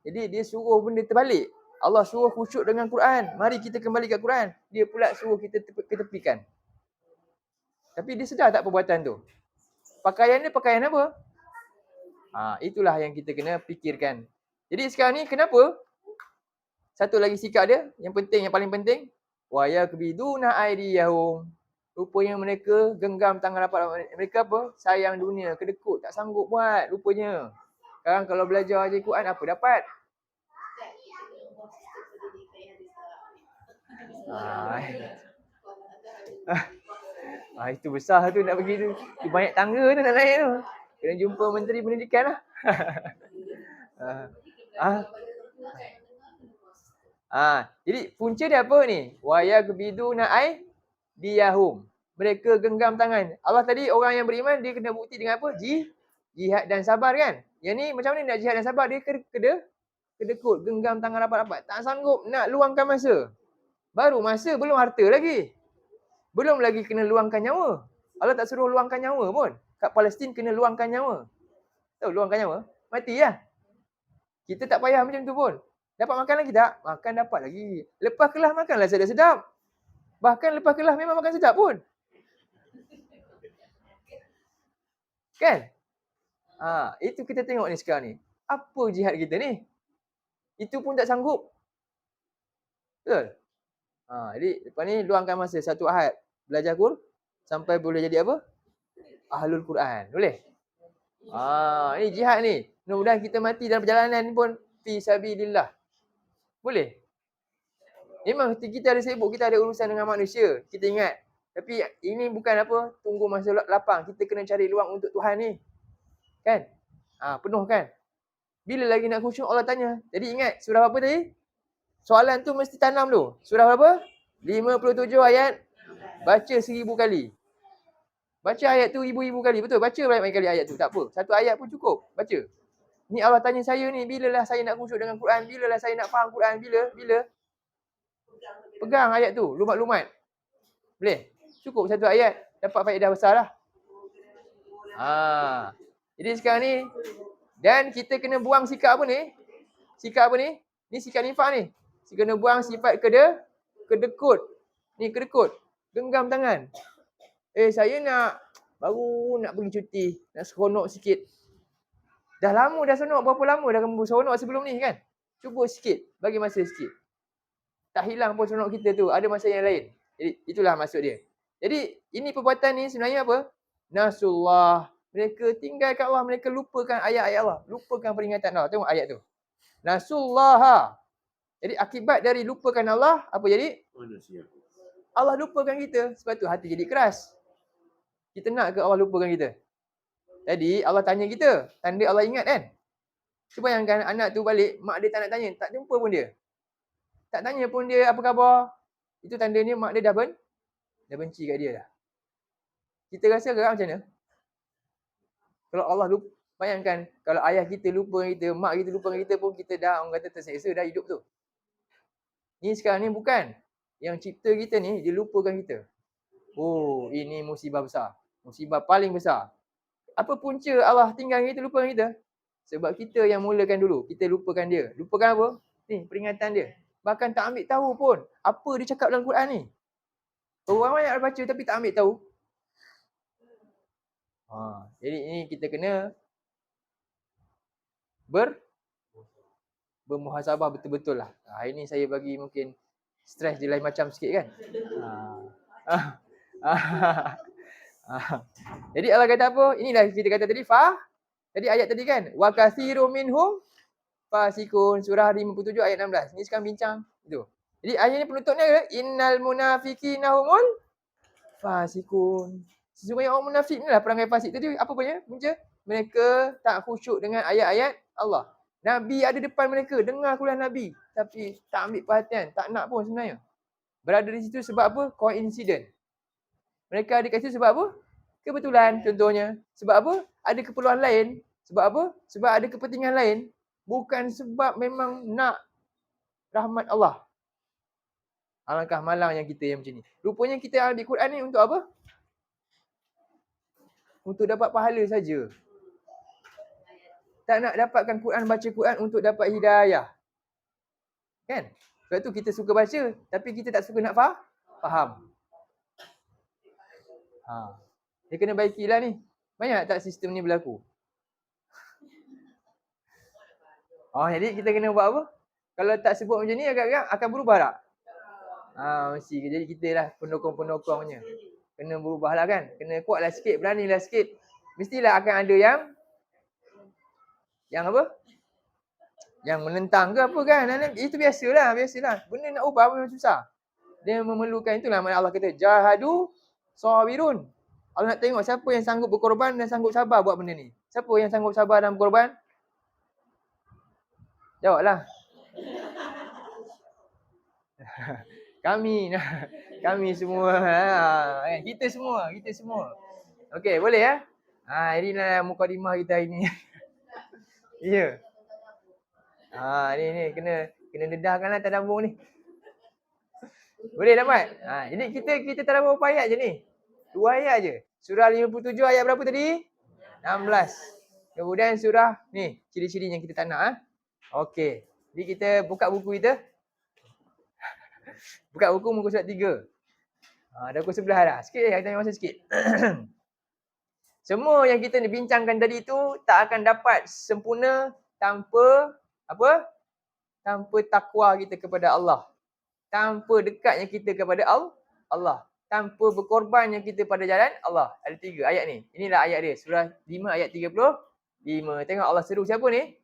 Jadi dia suruh benda terbalik. Allah suruh khusyuk dengan Quran. Mari kita kembali ke Quran. Dia pula suruh kita ketepikan. Tapi dia sedar tak perbuatan tu? Pakaian dia pakaian apa? Itulah yang kita kena fikirkan. Jadi sekarang ni kenapa? Satu lagi sikap dia, yang paling penting. Wa yakbiduna aydiyahum. Rupanya mereka genggam tangan rapat. Mereka apa? Sayang dunia, kedekut, tak sanggup buat rupanya. Sekarang kalau belajar aja Quran apa dapat? Itu besar tu nak pergi tu. Banyak tangga tu nak naik tu. Kena jumpa Menteri Pendidikan lah. Jadi punca dia apa ni? Wa yakbiduna aydiyahum. Mereka genggam tangan. Allah tadi orang yang beriman dia kena bukti dengan apa? Jihad dan sabar kan? Yang ni macam mana nak jihad dan sabar? Dia kedekut, genggam tangan rapat-rapat. Tak sanggup nak luangkan masa. Baru masa, belum harta lagi. Belum lagi kena luangkan nyawa. Allah tak suruh luangkan nyawa pun. Kat Palestin kena luangkan nyawa. Tahu luangkan nyawa? Mati lah. Kita tak payah macam tu pun. Dapat makan lagi tak? Makan dapat lagi. Lepas kelah makanlah sedap-sedap. Bahkan lepas kelah memang makan sedap pun. Kan? Itu kita tengok ni sekarang ni. Apa jihad kita ni? Itu pun tak sanggup. Betul? Jadi lepas ni luangkan masa satu ahad. Belajar Quran sampai boleh jadi apa? Ahlul Quran. Boleh? Ini jihad ni. Mudah-mudahan kita mati dalam perjalanan ni pun fi sabilillah. Boleh? Memang kita ada sibuk, kita ada urusan dengan manusia. Kita ingat. Tapi ini bukan apa, tunggu masa lapang. Kita kena cari luang untuk Tuhan ni. Kan? Penuh kan? Bila lagi nak khusyuk Allah tanya. Jadi ingat surah apa tadi? Soalan tu mesti tanam tu. Surah berapa? 57 ayat. Baca 1000 kali. Baca ayat tu ribu-ribu kali. Betul? Baca banyak-banyak kali ayat tu. Tak apa. Satu ayat pun cukup. Baca. Ni Allah tanya saya ni. Bilalah saya nak khusyuk dengan Quran? Bilalah saya nak faham Quran? Bila? Pegang ayat tu. Lumat-lumat. Boleh? Cukup satu ayat. Dapat faedah besar lah. Jadi sekarang ni. Dan kita kena buang sikap apa ni? Sikap apa ni? Ni sikap nifak ni. Kita kena buang sifat kedekut. Ni kedekut. Genggam tangan. Saya baru nak pergi cuti. Nak seronok sikit. Dah lama dah seronok. Berapa lama dah kamu seronok sebelum ni kan? Cuba sikit. Bagi masa sikit. Tak hilang pun seronok kita tu. Ada masa yang lain. Jadi itulah maksud dia. Jadi ini perbuatan ni sebenarnya apa? Nasullah. Mereka tinggalkan Allah. Mereka lupakan ayat-ayat Allah. Lupakan peringatan Allah. Tengok ayat tu. Nasullaha. Jadi akibat dari lupakan Allah. Apa jadi? Allah lupakan kita. Sebab tu hati jadi keras. Kita nak ke Allah lupakan kita? Jadi Allah tanya kita. Tanda Allah ingat kan? Cuba bayangkan anak tu balik. Mak dia tak nak tanya. Tak jumpa pun dia. Tak tanya pun dia apa khabar. Itu tandanya mak dia dah benci kat dia dah. Kita rasa gerak macam mana? Kalau Allah lupa. Bayangkan kalau ayah kita lupa kita. Mak kita lupa kita pun kita dah orang kata terseksa dah hidup tu. Ni sekarang ni bukan. Yang cipta kita ni dia lupakan kita. Oh ini musibah besar. Musibah paling besar. Apa punca Allah tinggal kita lupakan kita? Sebab kita yang mulakan dulu. Kita lupakan dia. Lupakan apa? Ni peringatan dia. Bahkan tak ambil tahu pun apa dia cakap dalam Quran ni. Orang banyak baca tapi tak ambil tahu. Jadi ini kita kena bermuhasabah betul-betul lah. Hari ni saya bagi mungkin stres dia lain macam sikit kan. Jadi Allah kata apa? Inilah kita kata tadi tadi ayat tadi kan. Wa katsirum minhum fasikun, surah 57 ayat 16. Ni sekarang bincang tu. Jadi ayat ni penutupnya adalah innal munafiqina humul fasikun. Sesungguhnya orang munafik ni lah perangai fasik. Tadi apa punya? Punca mereka tak khusyuk dengan ayat-ayat Allah. Nabi ada depan mereka, dengar kuliah Nabi, tapi tak ambil perhatian, tak nak pun sebenarnya. Berada di situ sebab apa? Coincident. Mereka ada kat situ sebab apa? Kebetulan contohnya. Sebab apa? Ada keperluan lain. Sebab apa? Sebab ada kepentingan lain. Bukan sebab memang nak rahmat Allah. Alangkah malangnya kita yang macam ni. Rupanya kita ambil Quran ni untuk apa? Untuk dapat pahala saja. Tak nak dapatkan Quran, baca Quran untuk dapat hidayah. Kan? Sebab tu kita suka baca, tapi kita tak suka nak faham. Dia kena baikilah ni. Banyak tak sistem ni berlaku? Jadi kita kena buat apa? Kalau tak sebut macam ni, agak-agak akan berubah tak? Mesti. Jadi kita lah pendokong-pendokongnya. Kena berubah lah kan? Kena kuatlah sikit, beranilah sikit. Mestilah akan ada yang apa? Yang menentang ke apa kan? Itu biasalah. Benda nak ubah memang susah. Dia memerlukan itulah mana Allah kata jahadu sabirun. Allah nak tengok siapa yang sanggup berkorban dan sanggup sabar buat benda ni. Siapa yang sanggup sabar dan berkorban? Jawablah. Kami semua. Kita semua. Okey, boleh ya? Inilah mukadimah kita hari ni. Ya. Ni kena dedahkanlah tadabbur ni. Boleh dapat? Jadi kita tadabbur berapa ayat je ni? 2 ayat je. Surah 57 ayat berapa tadi? 16. Kemudian surah ni, ciri-ciri yang kita tak nak. Okey. Jadi kita buka buku kita. Buka buku muka surat 3. Dah pukul 11 dah. Sikit je, kita tanya masa sikit. Semua yang kita bincangkan tadi tu tak akan dapat sempurna tanpa apa? Tanpa takwa kita kepada Allah. Tanpa dekatnya kita kepada Allah. Tanpa berkorbannya kita pada jalan Allah. Ada 3 ayat ni. Inilah ayat dia. Surah 5 ayat 35. Tengok Allah seru siapa ni?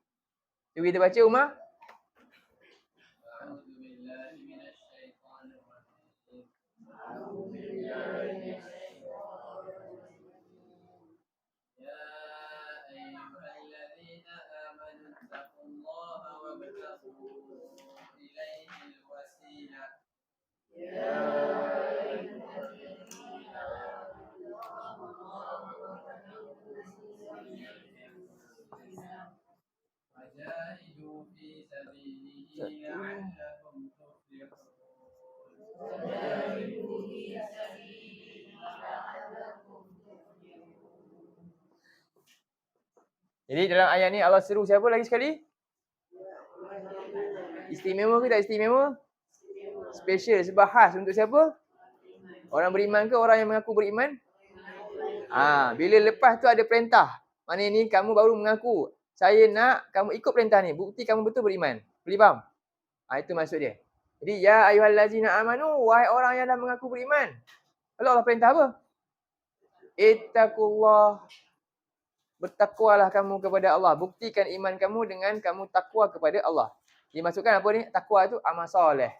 Cuba kita baca Umar. Jadi dalam ayat ni Allah seru siapa lagi sekali? Istimewa ke tak istimewa? Special sebab khas untuk siapa? Orang beriman ke orang yang mengaku beriman? Bila lepas tu ada perintah. Maknanya ni kamu baru mengaku. Saya nak kamu ikut perintah ni. Bukti kamu betul beriman. Boleh faham? Itu maksud dia. Jadi ya ayyuhallazina amanu, wahai orang yang dah mengaku beriman. Lalu Allah perintah apa? Ittaqullah. Bertakwalah kamu kepada Allah. Buktikan iman kamu dengan kamu takwa kepada Allah. Dimasukkan apa ni? Takwa tu amal soleh.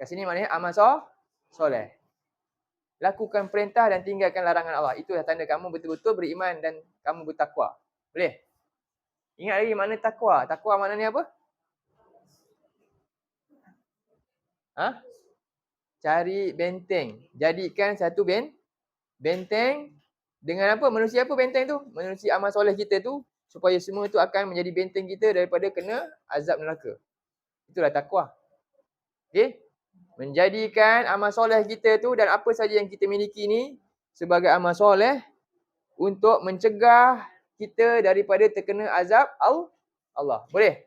Kat sini maknanya amal soleh. Lakukan perintah dan tinggalkan larangan Allah. Itulah tanda kamu betul-betul beriman dan kamu bertakwa. Boleh? Ingat lagi makna takwa. Takwa maknanya apa? Cari benteng. Jadikan satu benteng dengan apa? Manusia apa benteng tu? Manusia amal soleh kita tu. Supaya semua tu akan menjadi benteng kita daripada kena azab neraka. Itulah takwa. Okay? Menjadikan amal soleh kita tu dan apa saja yang kita miliki ni sebagai amal soleh untuk mencegah kita daripada terkena azab Allah. Boleh?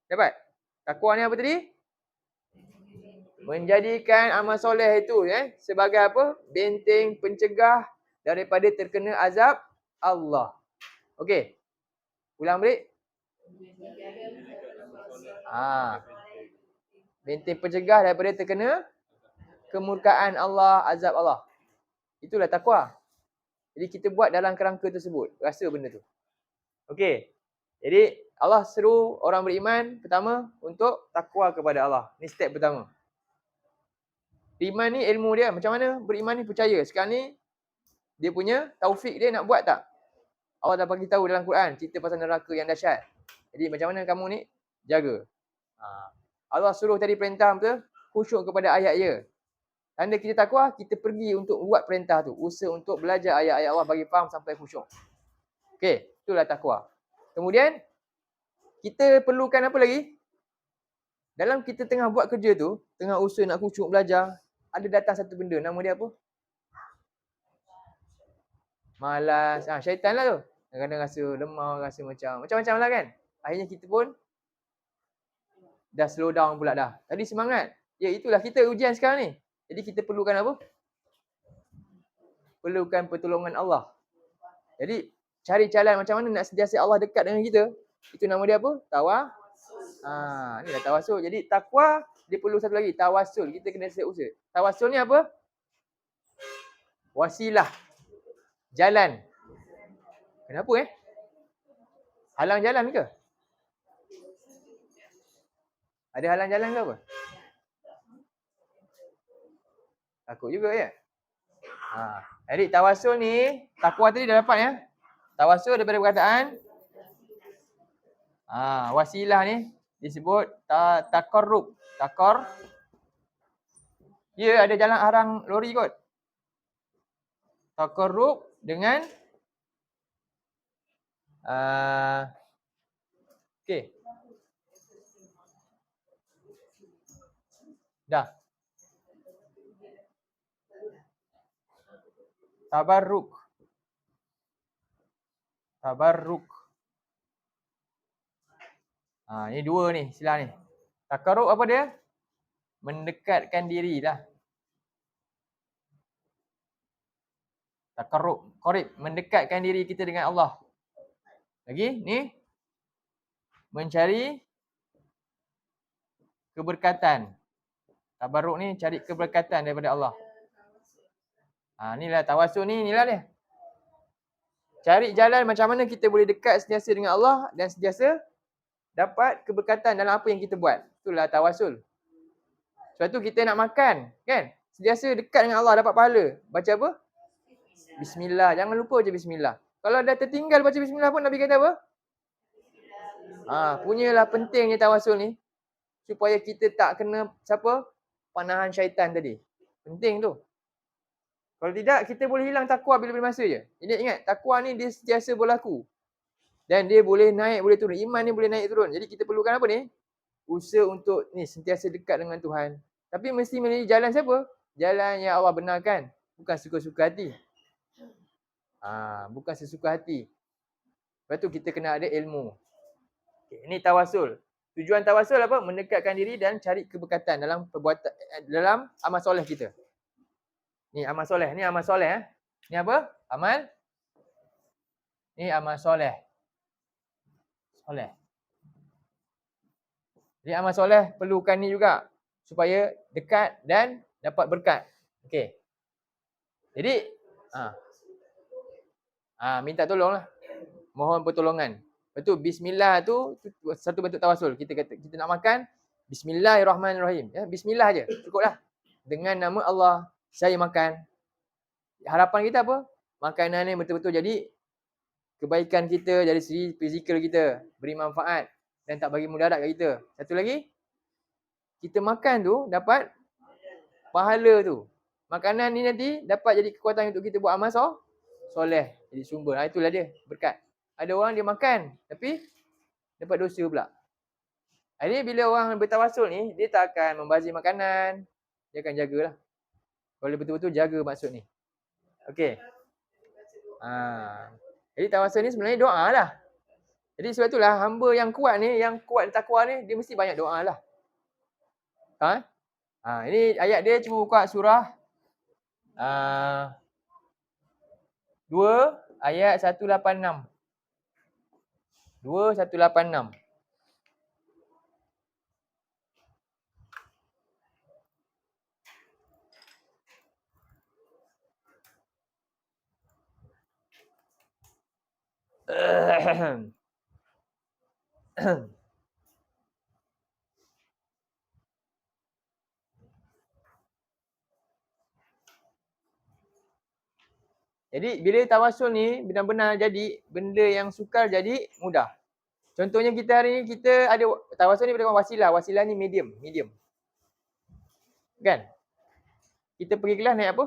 Dapat? Takwa ni apa tadi? Menjadikan amal soleh itu sebagai apa? Benteng pencegah daripada terkena azab Allah. Okey. Ulang balik. Benteng pencegah daripada terkena kemurkaan Allah, azab Allah. Itulah takwa. Jadi kita buat dalam kerangka tersebut. Rasa benda tu. Okey. Jadi Allah seru orang beriman pertama untuk takwa kepada Allah. Ni step pertama. Iman ni ilmu dia. Macam mana beriman ni percaya. Sekarang ni dia punya taufik dia nak buat tak? Allah dah bagi tahu dalam Quran cerita pasal neraka yang dahsyat. Jadi macam mana kamu ni jaga. Allah suruh tadi perintah betul, khusyuk kepada ayat dia. Tanda kita takwa, kita pergi untuk buat perintah tu. Usaha untuk belajar ayat-ayat Allah bagi faham sampai khusyuk. Okey, itulah takwa. Kemudian, kita perlukan apa lagi? Dalam kita tengah buat kerja tu, tengah usaha nak khusyuk belajar, ada datang satu benda, nama dia apa? Malas. Syaitan lah tu. Kadang-kadang rasa lemah, rasa macam-macam lah kan. Akhirnya kita pun dah slow down pula dah. Tadi semangat. Ya itulah kita ujian sekarang ni. Jadi kita perlukan apa? Perlukan pertolongan Allah. Jadi cari jalan macam mana nak sentiasa Allah dekat dengan kita. Itu nama dia apa? Ni dah tawasul. Jadi takwa dia perlu satu lagi. Tawasul. Kita kena usaha. Tawasul ni apa? Wasilah. Jalan. Kenapa Halang jalan ke? Ada halang jalan ke apa? Takut juga ya. Jadi tawasul ni, takwa tadi dah dapat ya. Tawasul daripada perkataan wasilah ni disebut takarrub. Ya ada jalan arang lori kot. Takarrub dengan okey. Dah. Tabarruk. Ni dua ni istilah ni. Takarrub apa dia? Mendekatkan diri lah. Takarrub, qarib, mendekatkan diri kita dengan Allah. Lagi ni mencari keberkatan. Tabarruk ni cari keberkatan daripada Allah. Inilah tawasul ni, inilah dia. Cari jalan macam mana kita boleh dekat sentiasa dengan Allah dan sentiasa dapat keberkatan dalam apa yang kita buat. Itulah tawasul. Sebab tu kita nak makan, kan? Sentiasa dekat dengan Allah dapat pahala. Baca apa? Bismillah. Jangan lupa je bismillah. Kalau dah tertinggal baca bismillah pun Nabi kata apa? Punyalah pentingnya tawasul ni. Supaya kita tak kena panahan syaitan tadi. Penting tu. Kalau tidak, kita boleh hilang takwa bila-bila masa je. Jadi ingat, takwa ni dia sentiasa berlaku. Dan dia boleh naik, boleh turun. Iman ni boleh naik turun. Jadi kita perlukan apa ni? Usaha untuk ni sentiasa dekat dengan Tuhan. Tapi mesti melalui jalan siapa? Jalan yang Allah benarkan. Bukan suka-suka hati. Bukan sesuka hati. Lepas tu kita kena ada ilmu. Okay, ini tawasul. Tujuan tawasul apa? Mendekatkan diri dan cari keberkatan dalam perbuatan, dalam amal soleh kita. Ni amal soleh. Ni amal soleh. Ni apa? Amal. Ni amal soleh. Soleh. Jadi amal soleh perlukan ni juga supaya dekat dan dapat berkat. Okey. Jadi minta tolonglah. Mohon pertolongan. Betul, bismillah tu satu bentuk tawasul. Kita kata kita nak makan, bismillahirrahmanirrahim. Ya, bismillah aje. Cukuplah. Dengan nama Allah saya makan. Harapan kita apa? Makanan ni betul-betul jadi kebaikan kita dari segi fizikal kita, beri manfaat dan tak bagi mudarat kat kita. Satu lagi, kita makan tu dapat pahala tu. Makanan ni nanti dapat jadi kekuatan untuk kita buat amal soleh. Jadi sumber. Itulah dia, berkat. Ada orang dia makan tapi dapat dosa pula. Ini bila orang bertawasul ni, dia tak akan membazir makanan. Dia akan jagalah. Kalau dia betul-betul jaga maksud ni. Okey. Jadi tawasul ni sebenarnya doa lah. Jadi sebab itulah hamba yang kuat ni, yang kuat takwa ni, dia mesti banyak doa lah. Ini ayat dia cuma buka surah 2 ayat 186. 2186. Jadi bila tawasul ni benar-benar jadi benda yang sukar jadi mudah. Contohnya kita hari ni kita ada tawasul ni berdasarkan wasilah. Wasilah ni medium. Kan? Kita pergi kelas naik apa?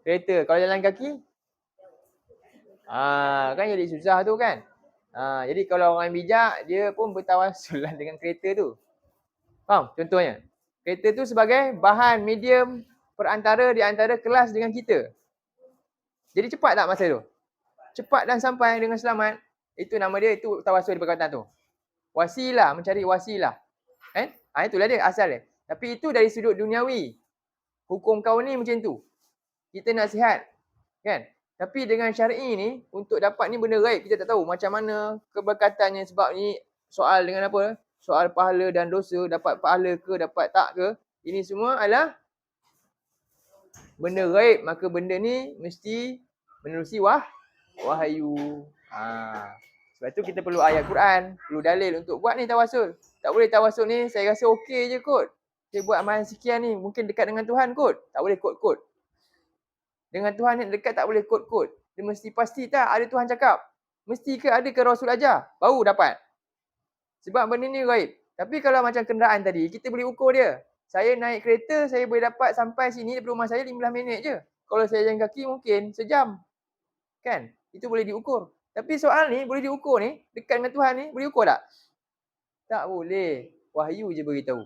Kereta. Kalau jalan kaki? Kan jadi susah tu kan? Jadi kalau orang bijak, dia pun bertawasul lah dengan kereta tu. Faham? Contohnya. Kereta tu sebagai bahan medium perantara di antara kelas dengan kita. Jadi cepat tak masa tu? Cepat dan sampai dengan selamat. Itu nama dia, itu tawasul di perkataan tu. Wasilah, mencari wasilah. Itulah dia asal dia. Tapi itu dari sudut duniawi. Hukum kau ni macam tu. Kita nak sihat. Kan? Tapi dengan syar'i ni, untuk dapat ni benda gaib, kita tak tahu macam mana keberkatannya. Sebab ni soal dengan apa? Soal pahala dan dosa, dapat pahala ke, dapat tak ke. Ini semua adalah benda gaib. Maka benda ni mesti menerusi wahyu. Sebab tu kita perlu ayat Quran, perlu dalil untuk buat ni tawasul. Tak boleh tawasul ni, saya rasa okey je kot. Saya buat amalan sekian ni, mungkin dekat dengan Tuhan kot. Tak boleh kot-kot. Dengan Tuhan ni dekat tak boleh kot-kot. Dia mesti pasti tak ada Tuhan cakap. Mesti ke ada ke Rasul ajar, baru dapat. Sebab benda ni gaib. Tapi kalau macam kenderaan tadi, kita boleh ukur dia. Saya naik kereta, saya boleh dapat sampai sini daripada rumah saya 15 minit je. Kalau saya jalan kaki mungkin sejam. Kan? Itu boleh diukur. Tapi soal ni boleh diukur ni, dekat dengan Tuhan ni, boleh ukur tak? Tak boleh. Wahyu je beritahu.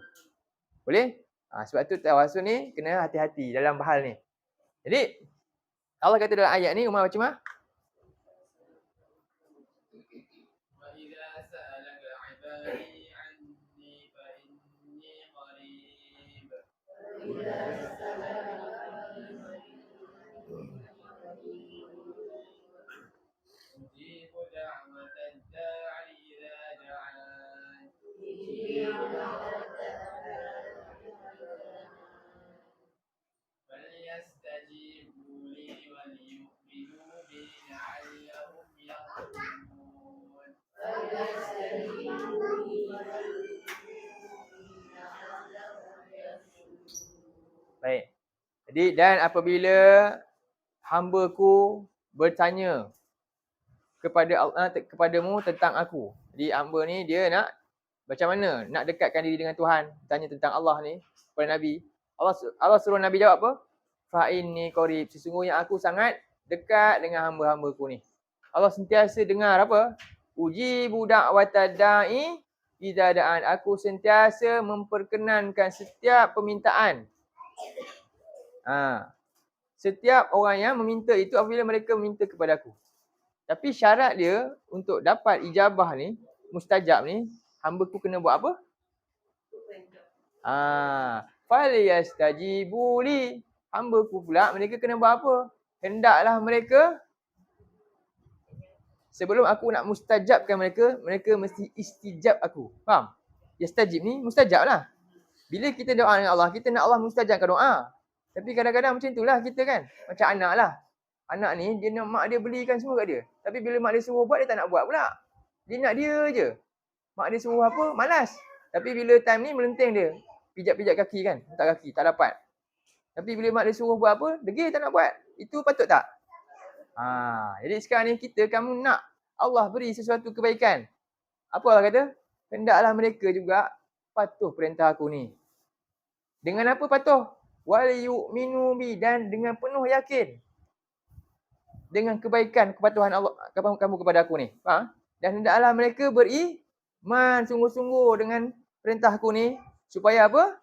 Boleh? Sebab tu tawasul ni kena hati-hati dalam hal ni. Jadi Allah kata dalam ayat ni, Umar baca mah? Baik. Jadi dan apabila hamba-Ku bertanya kepadamu tentang aku. Jadi hamba ni dia nak macam mana nak dekatkan diri dengan Tuhan, tanya tentang Allah ni kepada Nabi. Allah suruh Nabi jawab apa? Fa inni qarib, sesungguhnya aku sangat dekat dengan hamba-hamba-Ku ni. Allah sentiasa dengar apa? Ujibu da'watad da'i idza da'an. Aku sentiasa memperkenankan setiap permintaan. setiap orang yang meminta itu apabila mereka meminta kepada aku. Tapi syarat dia untuk dapat ijabah ni, mustajab ni, hamba ku kena buat apa? Falyastajibu li. Hamba ku pula mereka kena buat apa? Hendaklah mereka sebelum aku nak mustajabkan mereka, mereka mesti istijab aku. Faham? Yastajib ni mustajab lah. Bila kita doa dengan Allah, kita nak Allah mustajabkan doa. Tapi kadang-kadang macam itulah kita kan. Macam anak lah. Anak ni, dia nak mak dia belikan semua kat dia. Tapi bila mak dia suruh buat, dia tak nak buat pula. Dia nak dia je. Mak dia suruh apa, malas. Tapi bila time ni melenting dia. Pijak-pijak kaki kan. Tak kaki, tak dapat. Tapi bila mak dia suruh buat apa, degil tak nak buat. Itu patut tak? Jadi sekarang ni kamu nak Allah beri sesuatu kebaikan. Apa Allah kata? Hendaklah mereka juga patuh perintah aku ni. Dengan apa patuh? Wal yu'minu bi, dan dengan penuh yakin. Dengan kebaikan kepatuhan Allah kamu kepada aku ni. Faham? Dan hendaklah mereka beriman sungguh-sungguh dengan perintah aku ni. Supaya apa?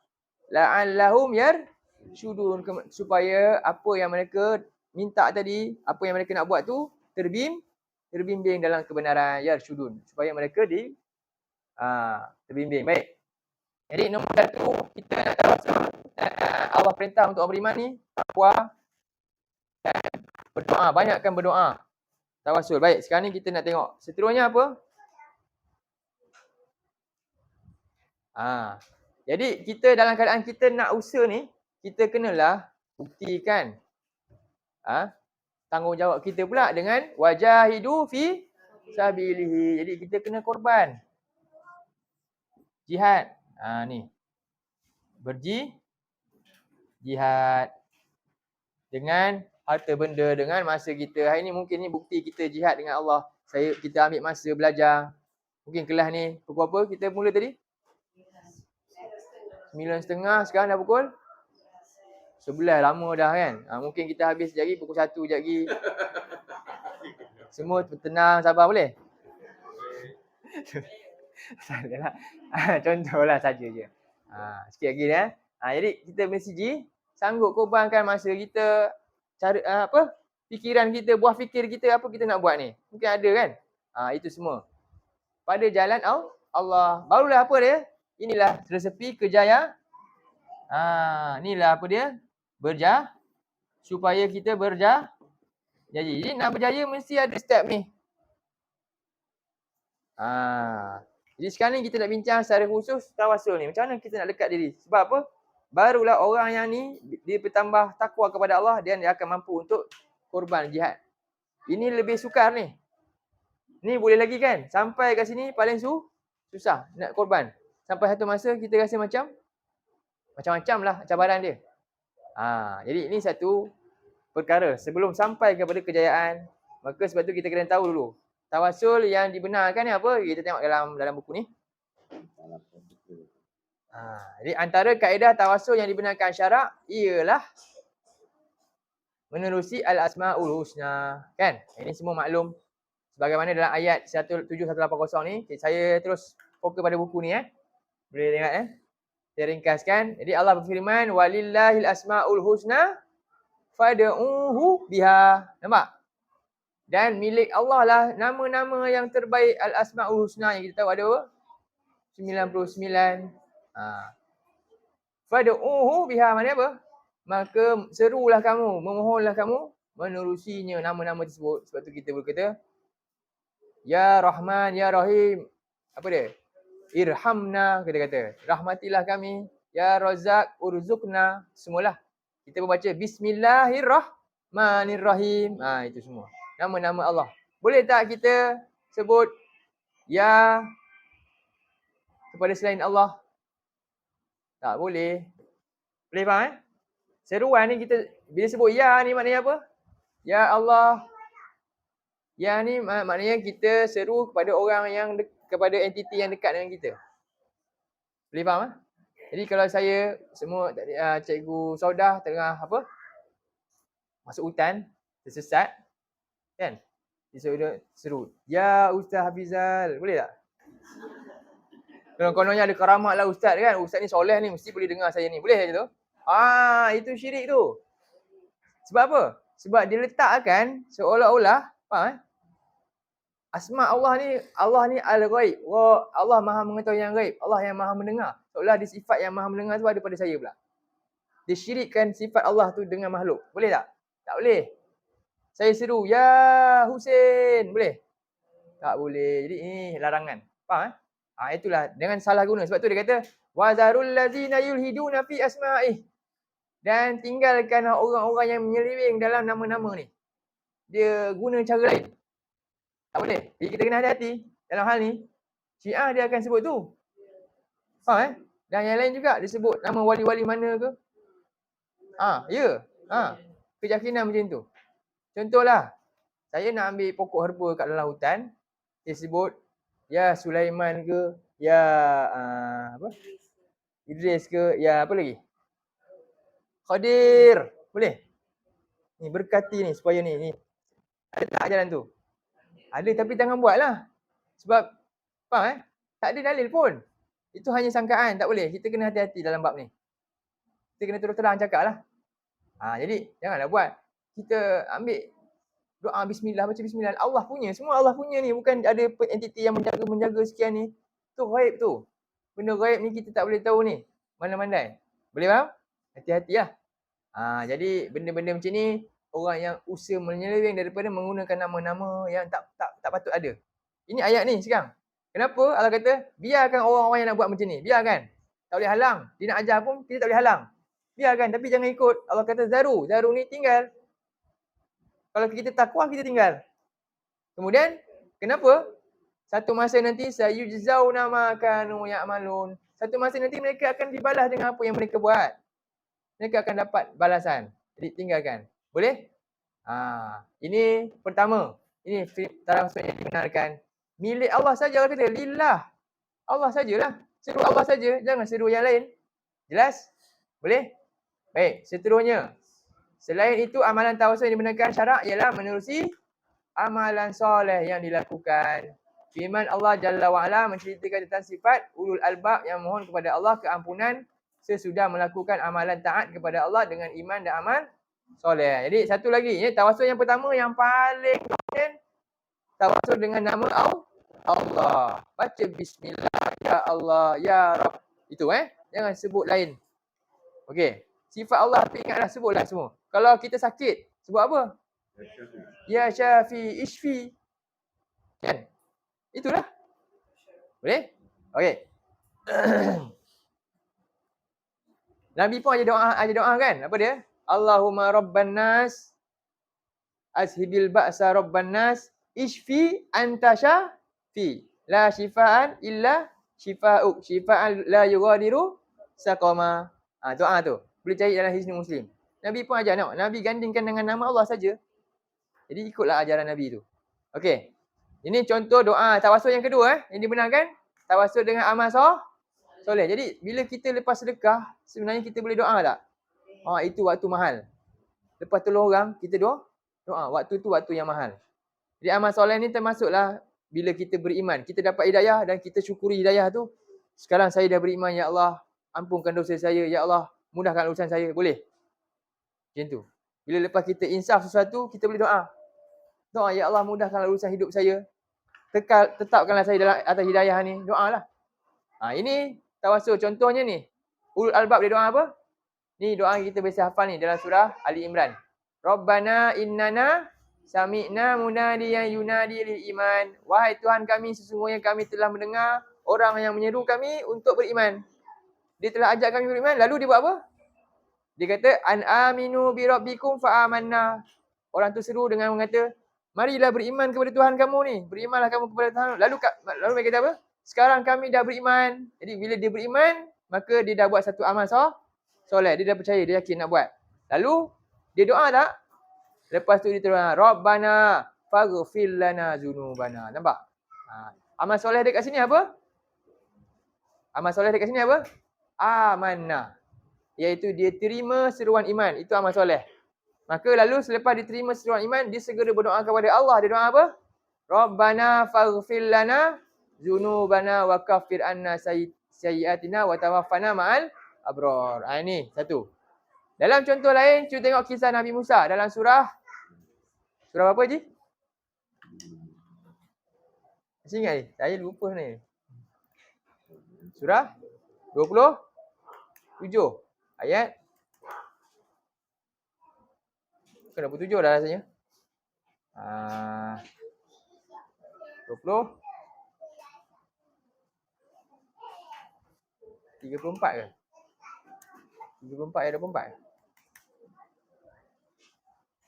La'allahum yarshudun, supaya apa yang mereka minta tadi, apa yang mereka nak buat tu terbimbing dalam kebenaran, yarshudun, supaya mereka terbimbing. Baik. Jadi nombor satu, kita nak tahu Allah perintah untuk orang beriman ni takwa dan berdoa, banyakkan berdoa. Tawassul. Baik, sekarang ni kita nak tengok seterusnya apa? Jadi kita dalam keadaan kita nak usaha ni, kita kenalah buktikan tanggungjawab kita pula dengan wajahidu fi sabilihi. Jadi kita kena korban. Jihad. Ni. Jihad dengan harta benda, dengan masa kita. Hari ni mungkin ni bukti kita jihad dengan Allah. Kita ambil masa belajar. Mungkin kelas ni pukul apa kita mula tadi? 9.30, sekarang dah pukul 11, lama dah kan. Mungkin kita habis sekejap lagi, pukul 1 sekejap lagi. Semua tenang, sabar boleh? Salah. Contohlah saja je. Sikit lagi ya. Jadi kita mesti sanggup korbankan masa kita, cara fikiran kita, buah fikir kita, apa kita nak buat ni. Mungkin ada kan? Itu semua. Pada jalan Allah. Barulah apa dia? Inilah resepi kejayaan. Inilah apa dia? Supaya kita berjaya. Jadi nak berjaya mesti ada step ni. Jadi sekarang ni kita nak bincang secara khusus tawassul ni. Macam mana kita nak lekat diri? Sebab apa? Barulah orang yang ni dia bertambah takwa kepada Allah, dan dia akan mampu untuk korban jihad. Ini lebih sukar ni. Ni boleh lagi kan? Sampai kat sini paling susah nak korban. Sampai satu masa kita rasa macam-macam lah cabaran dia. Jadi ini satu perkara. Sebelum sampai kepada kejayaan, maka sebab tu kita kena tahu dulu. Tawassul yang dibenarkan ni apa? Kita tengok dalam buku ni. Jadi antara kaedah tawassul yang dibenarkan syarak ialah menerusi al-asmaul husna. Kan? Ini semua maklum. Sebagaimana dalam ayat 7180 ni, saya terus fokus pada buku ni. Boleh tengok saya ringkaskan. Jadi Allah berfirman, walillahil asmaul husna fad'uhu biha. Nampak? Dan milik Allah lah nama-nama yang terbaik, al-asmaul husna, yang kita tahu ada apa? 99. Fad'uhu biha maknanya apa? Maka serulah kamu, memohonlah kamu menerusinya nama-nama tersebut. Sebab tu kita berkata, Ya Rahman, Ya Rahim. Apa dia? Irhamna, kita kata. Rahmatilah kami. Ya Razak, urzukna. Semualah. Kita membaca Bismillahirrahmanirrahim. Itu semua. Nama-nama Allah. Boleh tak kita sebut Ya kepada selain Allah? Tak boleh. Boleh faham Seruan ni kita, bila sebut Ya ni maknanya apa? Ya Allah. Ya ni maknanya kita seru kepada orang yang kepada entiti yang dekat dengan kita. Boleh faham? Jadi kalau saya semua cikgu Saudah tengah masuk hutan, tersesat, kan? Dia seru, Ya Ustaz Hafizal. Boleh tak? Kononnya ada karamat lah Ustaz kan. Ustaz ni soleh ni, mesti boleh dengar saya ni. Boleh macam tu? Itu syirik tu. Sebab apa? Sebab dia letakkan seolah-olah, faham asma Allah ni al-ghaib. Allah Maha mengetahui yang ghaib. Allah yang Maha mendengar. Seolah dia sifat yang Maha mendengar tu ada pada saya pula. Dia syirikkan sifat Allah tu dengan makhluk. Boleh tak? Tak boleh. Saya seru, ya Husin. Boleh? Tak boleh. Jadi ini larangan. Faham itulah. Jangan salah guna. Sebab tu dia kata, wa zarul ladzina yulhiduna fi asma'ih. Dan tinggalkan orang-orang yang menyeleweng dalam nama-nama ni. Dia guna cara lain. Tak boleh. Jadi kita kena hati-hati dalam hal ni. Syiah dia akan sebut tu. Faham Dan yang lain juga dia sebut nama wali-wali mana ke. Ya. Keyakinan macam tu. Contohlah, saya nak ambil pokok herba kat dalam hutan. Dia sebut, ya Sulaiman ke, ya Idris ke, ya apa lagi? Khadir. Boleh? Ni berkati ni supaya ni. Ada tak ajaran tu? Ada tapi jangan buatlah. Sebab faham tak ada dalil pun. Itu hanya sangkaan, tak boleh. Kita kena hati-hati dalam bab ni. Kita kena terus terang cakaplah. Jadi janganlah buat. Kita ambil doa bismillah, baca bismillah. Allah punya, semua Allah punya ni. Bukan ada entiti yang menjaga sekian ni. Tu ghaib tu. Benda ghaib ni kita tak boleh tahu ni. Mana-mandai. Boleh faham? Hati-hatilah. Jadi benda-benda macam ni orang yang usaha menyeleweng daripada menggunakan nama-nama yang tak patut ada. Ini ayat ni sekarang. Kenapa Allah kata biarkan orang-orang yang nak buat macam ni. Biarkan. Tak boleh halang. Dia nak ajar pun kita tak boleh halang. Biarkan tapi jangan ikut. Allah kata zaru. Zaru ni tinggal. Kalau kita takwa kita tinggal. Kemudian kenapa? Satu masa nanti sayujzauna ma kanu ya'malun. Satu masa nanti mereka akan dibalas dengan apa yang mereka buat. Mereka akan dapat balasan. Jadi tinggalkan. Boleh? Ini pertama. Ini taraf yang dibenarkan. Milik Allah saja. Allah kata lillah. Allah sajalah. Seru Allah saja. Jangan seru yang lain. Jelas? Boleh? Baik. Seterusnya. Selain itu amalan tawassul yang dibenarkan syarak ialah menerusi amalan soleh yang dilakukan. Firman Allah Jalla wa'ala menceritakan tentang sifat ulul albab yang mohon kepada Allah keampunan sesudah melakukan amalan taat kepada Allah dengan iman dan amal soleh. Jadi satu lagi, tawassul yang pertama yang paling penting, tawassul dengan nama Allah. Baca bismillah, ya Allah, ya Rabb. Itu jangan sebut lain. Okey. Sifat Allah tu ingatlah, sebutlah semua. Kalau kita sakit, sebut apa? Ya Syafi, Ishfi. Kan? Itulah. Boleh? Okey. Nabi pun ada doa kan? Apa dia? Allahumma rabban nas azhibil ba'sa rabban nas ishfi anta syafi la shifaan illa shifa'uk shifaan la yughadiru saqama. Doa tu. Boleh cari dalam Hisnul Muslim. Nabi pun ajar Nabi gandingkan dengan nama Allah saja. Jadi ikutlah ajaran Nabi tu. Okey. Ini contoh doa tawassul yang kedua yang dibenarkan. Tawassul dengan amal soleh. Jadi bila kita lepas sedekah, sebenarnya kita boleh doa tak? Itu waktu mahal. Lepas tolong orang, kita doa. Waktu tu waktu yang mahal. Jadi amal soleh ni termasuklah bila kita beriman. Kita dapat hidayah dan kita syukuri hidayah tu. Sekarang saya dah beriman, ya Allah, ampunkan dosa saya, ya Allah, mudahkan urusan saya. Boleh? Macam tu. Bila lepas kita insaf sesuatu, kita boleh doa. Doa, ya Allah, mudahkanlah urusan hidup saya. Tetapkanlah saya dalam atas hidayah ni. Doalah. Ini tawassul. Contohnya ni. Ulul albab dia doa apa? Ni doa yang kita biasa hafal ni dalam surah Ali Imran. Rabbana innana sami'na munadiyan yunadi lil iman. Wahai Tuhan kami, sesungguhnya kami telah mendengar orang yang menyeru kami untuk beriman. Dia telah ajak kami beriman. Lalu dia buat apa? Dia kata, an aminu bi rabbikum fa amanna. Orang tu seru dengan mengata, marilah beriman kepada Tuhan kamu ni. Berimanlah kamu kepada Tuhan. Lalu mereka kata apa? Sekarang kami dah beriman. Jadi bila dia beriman, maka dia dah buat satu amal soleh. Dia dah percaya, dia yakin nak buat. Lalu dia doa tak? Lepas tu dia terus, Rabbana faghfir lana dzunubana. Nampak? Amal soleh dekat sini apa? Amal soleh dekat sini apa? Amanah. Iaitu dia terima seruan iman. Itu amal soleh. Maka lalu selepas diterima seruan iman, dia segera berdoa kepada Allah. Dia doa apa? Rabbana faghfir lana dzunubana wa kaffir anna sayyi'atina wa tawaffana ma'al abrar. Ini satu. Dalam contoh lain, cuba tengok kisah Nabi Musa dalam surah apa Haji? Masih ingat ni? Saya lupa ni. Surah 27 ayat bukan 27 dah rasanya. 20 34 ke? 34 ayat 24 ke?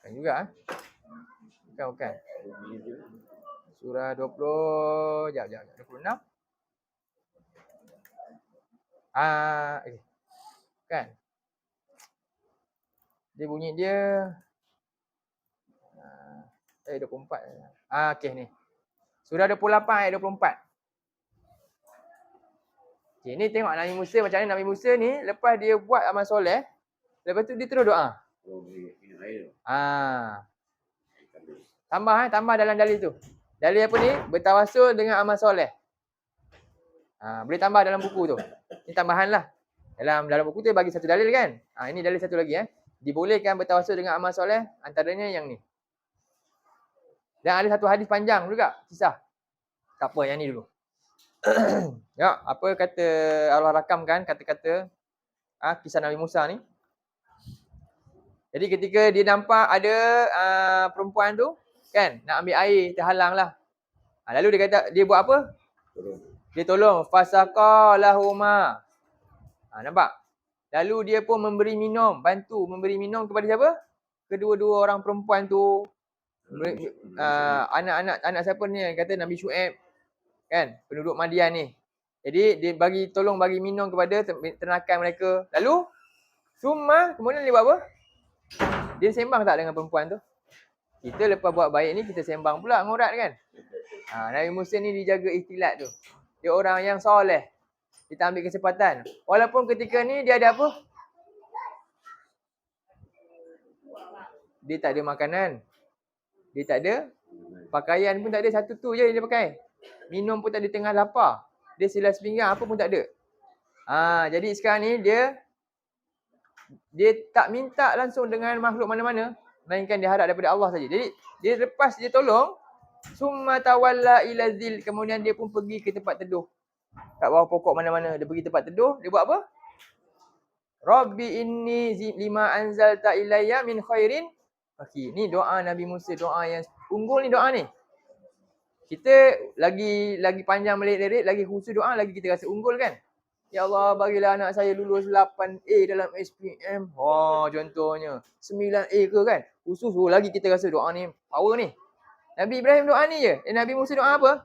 Bukan juga Bukan. Surah 20, jap. 26. Kan? Dia bunyi dia 24. Okey ni. Surah 28 ayat 24. Okey, ni tengok Nabi Musa macam mana. Nabi Musa ni lepas dia buat amal soleh, lepas tu dia terus doa. Tambah dalam dalil tu. Dalil apa ni? Bertawassul dengan amal soleh. Boleh tambah dalam buku tu. Ini tambahan lah. Dalam buku tu bagi satu dalil kan. Ini dalil satu lagi Dibolehkan bertawassul dengan amal soleh, antaranya yang ni. Dan ada satu hadis panjang juga kisah. Tak apa, yang ni dulu. Ya, apa kata Allah rakamkan kata-kata kisah Nabi Musa ni. Jadi ketika dia nampak ada perempuan tu kan nak ambil air, terhalang lah. Lalu dia kata, dia buat apa? Dia tolong. Fasaqa lahuma. Nampak? Lalu dia pun memberi minum, bantu memberi minum kepada siapa? Kedua-dua orang perempuan tu. Anak siapa ni? Kata Nabi Syuaib. Kan? Penduduk Madian ni. Jadi dia tolong bagi minum kepada ternakan mereka. Lalu kemudian dia buat apa? Dia sembang tak dengan perempuan tu? Kita lepas buat baik ni kita sembang pula ngorat kan? Nabi Musa ni dijaga ikhtilat tu. Dia orang yang soleh. Kita ambil kesempatan. Walaupun ketika ni dia ada apa? Dia tak ada makanan. Dia tak ada pakaian pun tak ada. Satu tu je yang dia pakai. Minum pun tak ada, tengah lapar. Dia sila sepinggang apa pun tak ada. Jadi sekarang ni dia tak minta langsung dengan makhluk mana-mana, melainkan dia harap daripada Allah saja. Jadi dia lepas dia tolong, summa tawalla ila zil, kemudian dia pun pergi ke tempat teduh. Kat bawah pokok mana-mana dia pergi tempat teduh, dia buat apa? Rabbi inni lima anzalta ilayya min khairin. Ni doa Nabi Musa, doa yang unggul ni doa ni. Kita lagi panjang melirik-lirik, lagi khusus doa, lagi kita rasa unggul kan? Ya Allah, bagilah anak saya lulus 8A dalam SPM. Contohnya. 9A ke kan? Khusus lagi kita rasa doa ni power ni. Nabi Ibrahim doa ni je. Nabi Musa doa apa?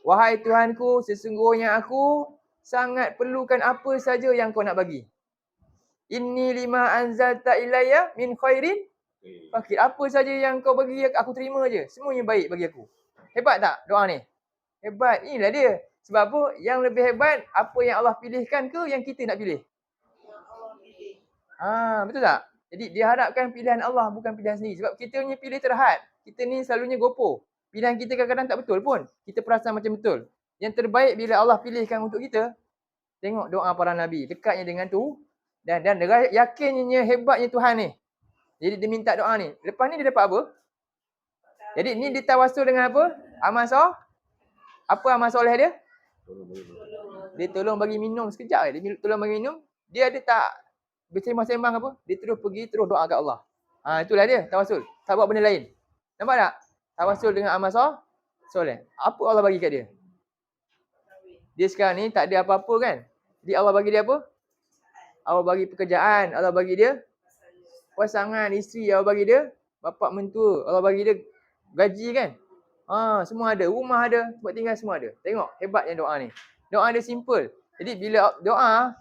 Wahai Tuhanku, sesungguhnya aku sangat perlukan apa saja yang kau nak bagi. Inni lima anzalta ilayya min khairin fakir. Apa saja yang kau bagi aku terima je. Semuanya baik bagi aku. Hebat tak doa ni? Hebat. Inilah dia. Sebab apa? Yang lebih hebat, apa yang Allah pilihkan ke yang kita nak pilih? Betul tak? Jadi dia harapkan pilihan Allah, bukan pilihan sendiri. Sebab kita punya pilih terhad. Kita ni selalunya gopoh. Pilihan kita kadang-kadang tak betul pun. Kita perasan macam betul. Yang terbaik bila Allah pilihkan untuk kita, tengok doa para Nabi. Dekatnya dengan tu. Dan yakinnya hebatnya Tuhan ni. Jadi dia minta doa ni. Lepas ni dia dapat apa? Jadi ni dia tawassul dengan apa? Amal soleh. Apa amal soleh dia? Dia tolong bagi minum sekejap. Dia tolong bagi minum. Dia ada tak bersembang-sembang apa? Dia terus pergi, terus doa kat Allah. Itulah dia tawassul. Tak buat benda lain. Nampak tak? Tawassul dengan amal soleh. Apa Allah bagi kat dia? Dia sekarang ni tak ada apa-apa kan? Jadi Allah bagi dia apa? Allah bagi pekerjaan. Allah bagi dia pasangan, isteri. Allah bagi dia bapak mentua. Allah bagi dia gaji kan? Semua ada. Rumah ada. Tempat tinggal semua ada. Tengok hebatnya doa ni. Doa dia simple. Jadi bila doa,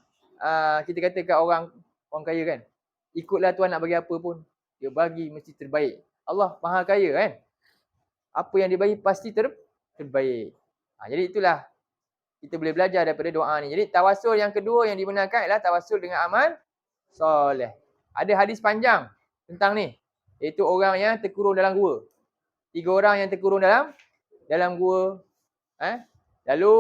kita kata kat orang kaya kan, ikutlah Tuhan nak bagi apa pun, dia bagi mesti terbaik. Allah maha kaya kan. Apa yang dia bagi pasti terbaik. Jadi itulah kita boleh belajar daripada doa ni. Jadi tawassul yang kedua yang dibenarkan adalah tawassul dengan amal soleh. Ada hadis panjang tentang ni. Iaitu orang yang terkurung dalam gua. 3 orang yang terkurung dalam gua. Lalu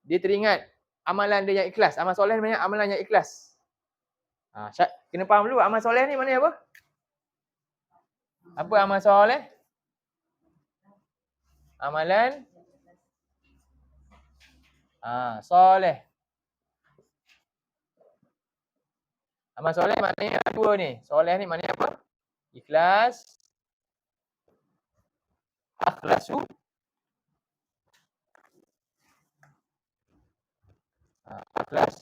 dia teringat amalan dia yang ikhlas. Amal soleh namanya amalan yang ikhlas. Kena faham dulu amal soleh ni maknanya apa? Apa amal soleh? Amalan soleh. Amal soleh maknanya dua ni. Soleh ni maknanya apa? Ikhlas. Akhlasu. Ikhlas.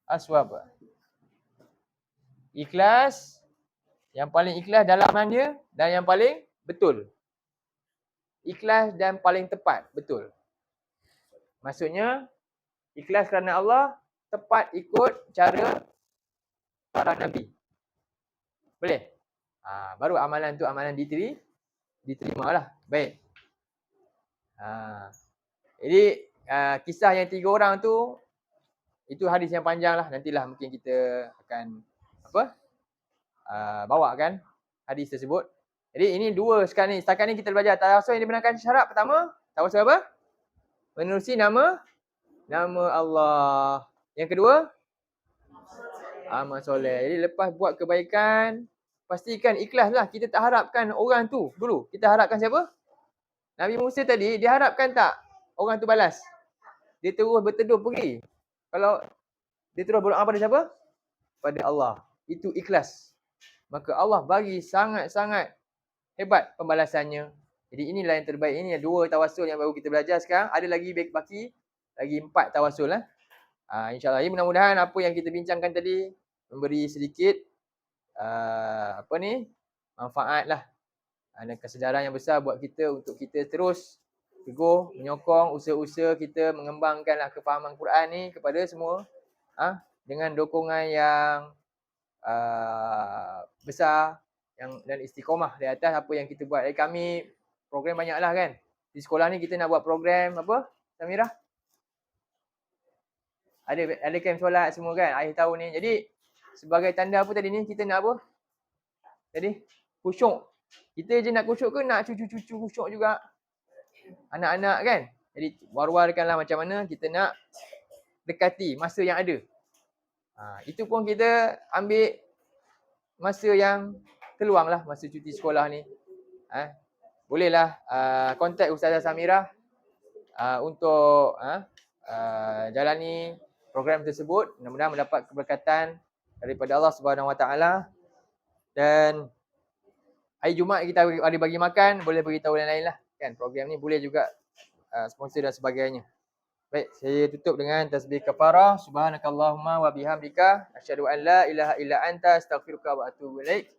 Aswab. Ikhlas. Yang paling ikhlas dalam dia dan yang paling betul. Ikhlas dan paling tepat, betul. Maksudnya ikhlas kerana Allah, tepat ikut cara para nabi. Boleh? Baru amalan tu amalan diterimalah. Baik. Jadi kisah yang 3 orang tu itu hadis yang panjang lah. Nantilah mungkin kita akan bawakan hadis tersebut. Jadi ini 2 sekarang ni. Setakat ni kita belajar tawasul yang dibenarkan syarat. Pertama, tawasul apa? Menerusi nama Allah. Yang kedua, amal soleh. Jadi lepas buat kebaikan, pastikan ikhlas lah. Kita tak harapkan orang tu dulu. Kita harapkan siapa? Nabi Musa tadi, dia harapkan tak orang tu balas? Dia terus berteduh pergi. Kalau dia terus berdoa pada siapa? Pada Allah. Itu ikhlas. Maka Allah bagi sangat-sangat hebat pembalasannya. Jadi inilah yang terbaik. Ini 2 tawasul yang baru kita belajar sekarang. Ada lagi baki lagi 4 tawasul lah. InsyaAllah. Mudah-mudahan apa yang kita bincangkan tadi memberi sedikit manfaat lah. Dan kesedaran yang besar buat kita untuk kita terus teguh menyokong usaha-usaha kita mengembangkanlah kefahaman Quran ni kepada semua dengan dukungan yang besar dan istiqomah di atas apa yang kita buat. Kami program banyaklah kan. Di sekolah ni kita nak buat program apa? Samirah? Ada camp solat semua kan akhir tahun ni. Jadi sebagai tanda apa tadi ni, kita nak apa? Jadi khusyuk. Kita je nak khusyuk ke nak cucu-cucu khusyuk juga? Anak-anak kan? Jadi war-warkanlah macam mana kita nak dekati masa yang ada. Itu pun kita ambil masa yang terluang lah, masa cuti sekolah ni. Bolehlah kontak Ustazah Samirah untuk jalani program tersebut. Mudah-mudahan mendapat keberkatan daripada Allah Subhanahu Wa Taala. Dan hari Jumaat kita ada bagi makan, boleh beritahu yang lain lah kan. Program ni boleh juga sponsor dan sebagainya. Baik, saya tutup dengan tasbih kafarah. Subhanakallahumma wa bihamdika asyhadu an la ilaha illa anta astaghfiruka wa atubu ilaik.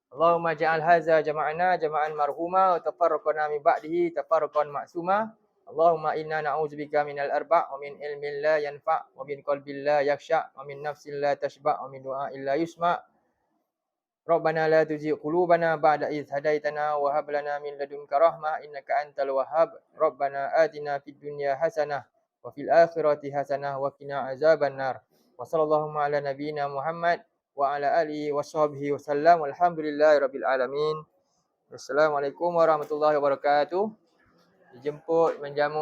Allahumma ja'al hadza jama'ana jama'an marhuma wa tafarraqna min ba'dihi tafarraqan ma'suma. Allahumma inna na'udzubika minal arba' wa min ilmin la yanfa' wa min qalbin la yakhsha' wa min nafsin la tashba' wa min du'a'in la yusma'. Rabbana la tuzigh qulubana ba'da idh hadaitana wa hab lana min ladunka rahmah innaka antal wahhab. Rabbana atina fid dunya hasanah wa fil akhirati hasanah wa qina azabannar. Wa sallallahu ala nabiyyina Muhammad wa ala alihi washabbihi wasallam. Walhamdulillahirabbil alamin. Wassalamualaikum warahmatullahi wabarakatuh. Dijemput menjamu